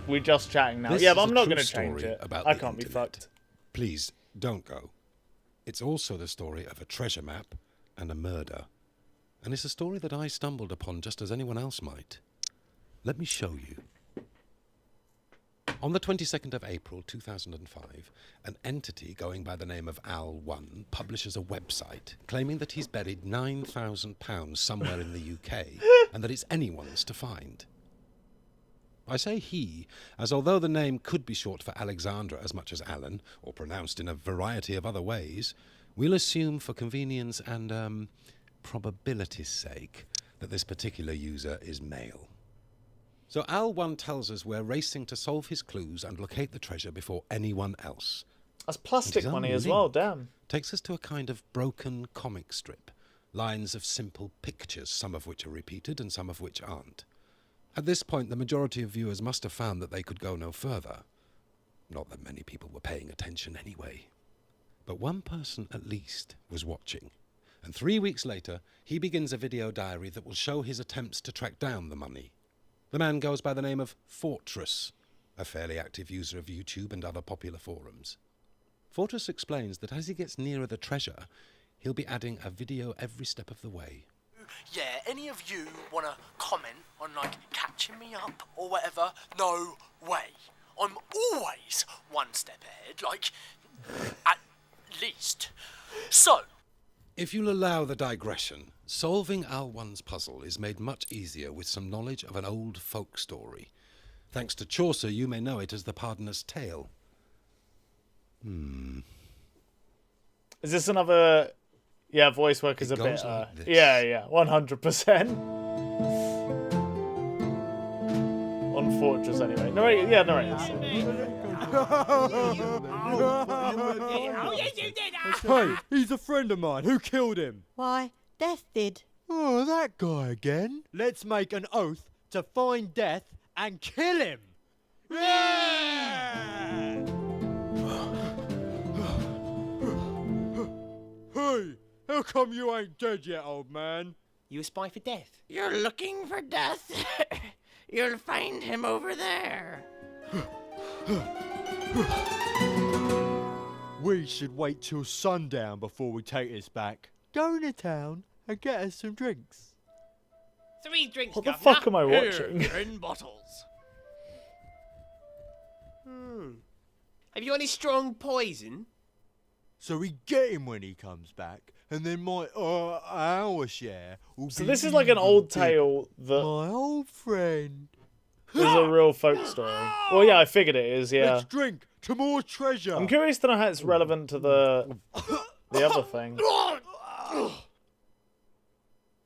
We're just chatting now. Yeah, but I'm not going to change it. I can't be fucked. Please, don't go. It's also the story of a treasure map and a murder. And it's a story that I stumbled upon just as anyone else might. Let me show you. On the 22nd of April 2005, an entity going by the name of Al1 publishes a website claiming that he's buried £9,000 somewhere in the UK and that it's anyone's to find. I say he, as although the name could be short for Alexandra as much as Alan, or pronounced in a variety of other ways, we'll assume for convenience and probability's sake that this particular user is male. So Al1 tells us we're racing to solve his clues and locate the treasure before anyone else. That's plastic money as well, damn. Takes us to a kind of broken comic strip. Lines of simple pictures, some of which are repeated and some of which aren't. At this point, the majority of viewers must have found that they could go no further. Not that many people were paying attention anyway. But one person at least was watching. And 3 weeks later, he begins a video diary that will show his attempts to track down the money. The man goes by the name of Fortress, a fairly active user of YouTube and other popular forums. Fortress explains that as he gets nearer the treasure, he'll be adding a video every step of the way. Yeah, any of you want to comment on, like, catching me up or whatever? No way. I'm always one step ahead, like, at least. So, if you'll allow the digression, solving Al1's puzzle is made much easier with some knowledge of an old folk story. Thanks to Chaucer, you may know it as the Pardoner's Tale. Is this another... Yeah, voice work is a bit... like this. Yeah, 100%. On Fortress, anyway. Narrate, yeah, narrate this. Hey, he's a friend of mine. Who killed him? Why, Death did. Oh, that guy again. Let's make an oath to find Death and kill him. Yeah! Hey, how come you ain't dead yet, old man? you a spy for Death? You're looking for Death? You'll find him over there. We should wait till sundown before we take this back. Go into town and get us some drinks. 3 drinks, What the governor. fuck am I watching? Here, in bottles. Have you any strong poison? So we get him when he comes back, and then our share will So be this is like an even old bigger. tale that My old friend. is a real folk story. Well, yeah, I figured it is, yeah. Let's drink to more treasure. I'm curious to know how it's relevant to the other thing.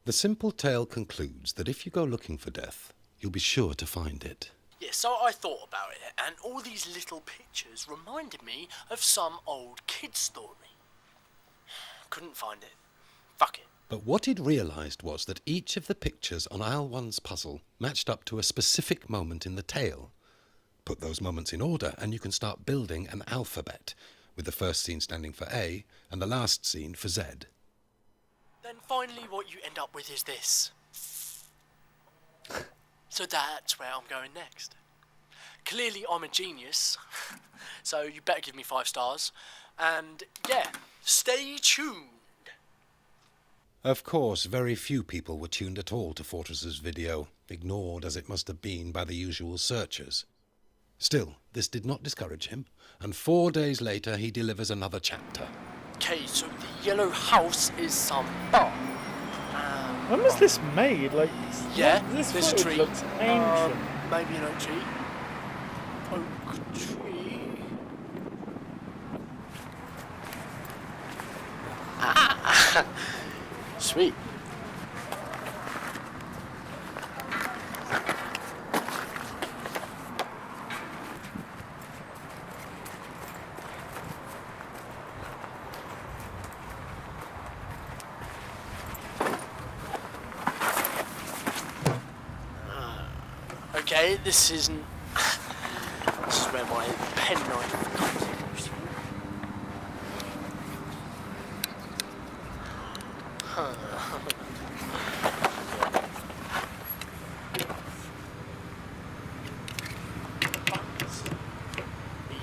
The simple tale concludes that if you go looking for death, you'll be sure to find it. Yeah, so I thought about it, and all these little pictures reminded me of some old kid story. Couldn't find it. Fuck it. But what he'd realised was that each of the pictures on Aisle 1's puzzle matched up to a specific moment in the tale. Put those moments in order and you can start building an alphabet, with the first scene standing for A and the last scene for Z. Then finally what you end up with is this. So that's where I'm going next. Clearly I'm a genius, so you better give me 5 stars. And yeah, stay tuned. Of course, very few people were tuned at all to Fortress's video, ignored as it must have been by the usual searchers. Still, this did not discourage him, and 4 days later he delivers another chapter. Okay, so the yellow house is some bar. When was this made? Like, Yeah, this this footage tree. looks ancient. Maybe an oak tree. Oak tree. Ah, sweet. Okay, this isn't. This is where my penknife comes in.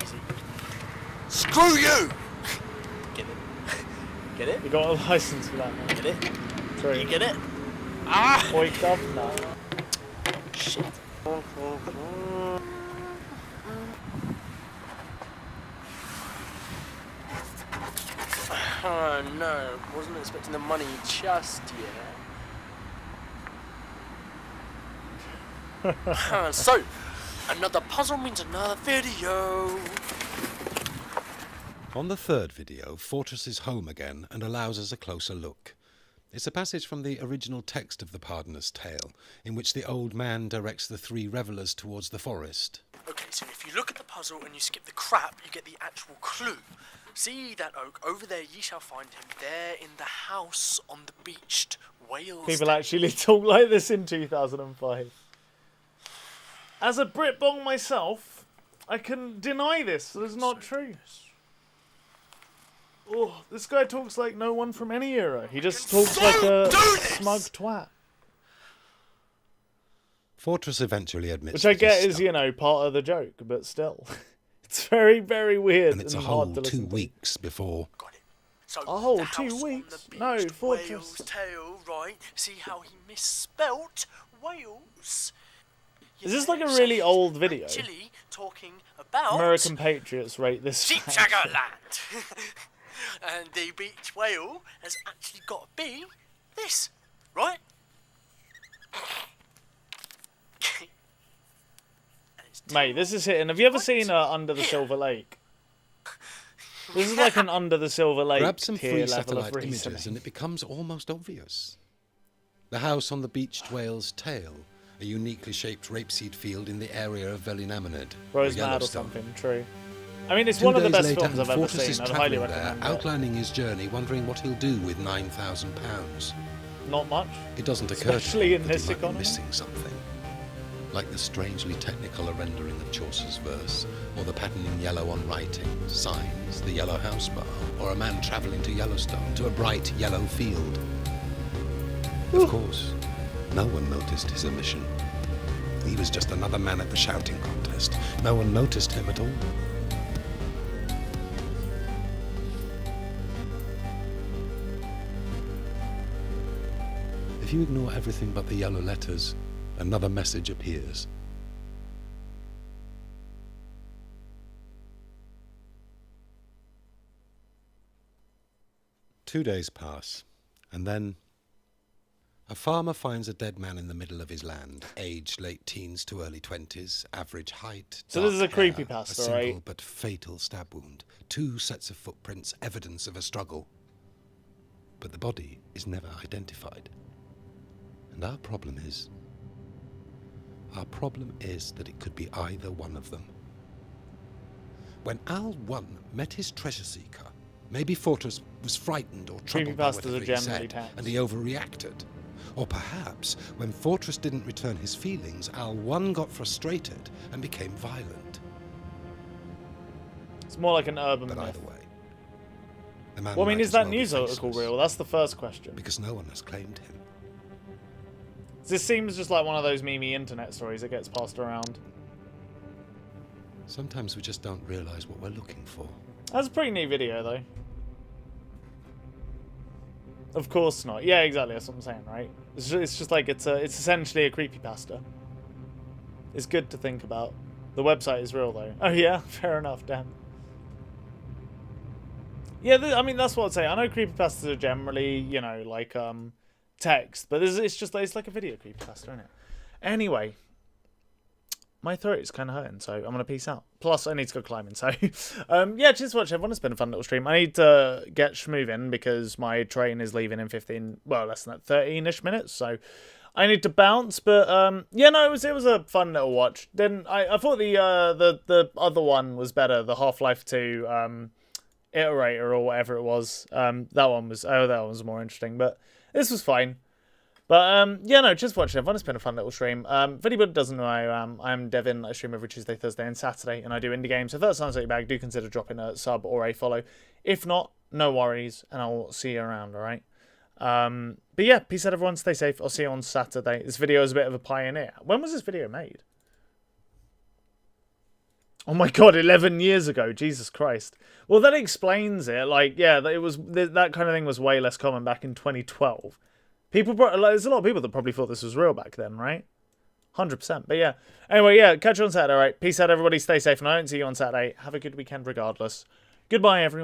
Easy. Screw you! Get it? Get it? You got a license for that, man. Get it? True. You get it? Ah! Oi, governor. Shit. Oh no, wasn't expecting the money just yet. So, another puzzle means another video. On the third video, Fortress is home again and allows us a closer look. It's a passage from the original text of the Pardoner's Tale, in which the old man directs the 3 revellers towards the forest. Okay, so if you look at the puzzle and you skip the crap, you get the actual clue. See that oak, over there ye shall find him, there in the house on the beached Wales. People actually talk like this in 2005. As a Britbong myself, I can deny this. It's not true. Oh, this guy talks like no one from any era. He just talks like a smug twat. Fortress eventually admits Which I that he's get is, stuck, you know, part of the joke, but still. It's very, very weird and it's a and whole hard to 2 listen to. weeks before... Got it. So A whole the 2 house on weeks? the No, beached Fortress. Wales tale, right? See how he misspelt Wales? Is this like a so really he's old video? Actually talking about American Patriots rate this fact. Sheepshagger land. And the beach whale has actually got to be this, right? And it's Mate, this is hitting. Have you ever seen Under the Silver Lake? This is like an Under the Silver Lake Grab some tier free level of satellite images and reasoning. it becomes almost obvious. The house on the beached whale's tail, a uniquely shaped rapeseed field in the area of Vellinamenid, Rose or Mad or Yellowstone. something, true. I mean, it's 2 one of the days best later, films I've ever Fortress is seen. I'd highly travelling there, recommend it. outlining his journey, wondering what he'll do with £9,000. Not much. It doesn't occur Especially to in him that this he might be economy. missing something. Like the strangely technical rendering of Chaucer's verse, or the pattern in yellow on writing, signs, the yellow house bar, or a man travelling to Yellowstone, to a bright yellow field. Of course, no one noticed his omission. He was just another man at the shouting contest. No one noticed him at all. If you ignore everything but the yellow letters, another message appears. Two days pass, and then a farmer finds a dead man in the middle of his land, aged late teens to early 20s, average height. So this is a dark hair, creepypasta, a single right? but fatal stab wound, 2 sets of footprints, evidence of a struggle. But the body is never identified. And our problem is that it could be either one of them. When Al 1 met his treasure seeker, maybe Fortress was frightened or troubled by Creepypastas whatever are he generally said, tense. and he overreacted. Or perhaps, when Fortress didn't return his feelings, Al 1 got frustrated and became violent. It's more like an urban But myth. either way, the man Well, I mean, might is as that well be news article faceless, real? That's the first question. because no one has claimed him. This seems just like one of those meme internet stories that gets passed around. Sometimes we just don't realize what we're looking for. That's a pretty neat video, though. Of course not. Yeah, exactly. That's what I'm saying, right? It's just like it's essentially a creepypasta. It's good to think about. The website is real, though. Oh yeah, fair enough. Damn. Yeah, I mean that's what I'd say. I know creepypastas are generally, you know, like text, but it's like a video creepypasta, isn't it? Anyway, my throat is kind of hurting, so I'm gonna peace out. Plus, I need to go climbing. So, yeah, cheers for watching, everyone. It's been a fun little stream. I need to get schmoving because my train is leaving in 15, well, less than that, 13ish minutes. So, I need to bounce. But yeah, no, it was a fun little watch. Then I thought the other one was better, the Half-Life 2 Iterator or whatever it was. That one was more interesting. But this was fine. But, yeah, no, just watching everyone. It's been a fun little stream. If anybody doesn't know who I am, I'm Devin. I stream every Tuesday, Thursday, and Saturday, and I do indie games. So if that sounds like your bag, do consider dropping a sub or a follow. If not, no worries, and I'll see you around, all right? But yeah, peace out, everyone. Stay safe. I'll see you on Saturday. This video is a bit of a pioneer. When was this video made? Oh my god, 11 years ago. Jesus Christ. Well, that explains it. Like, yeah, that kind of thing was way less common back in 2012. There's a lot of people that probably thought this was real back then, right? 100%. But yeah. Anyway, yeah, catch you on Saturday, all right? Peace out, everybody. Stay safe, and I don't see you on Saturday. Have a good weekend regardless. Goodbye, everyone.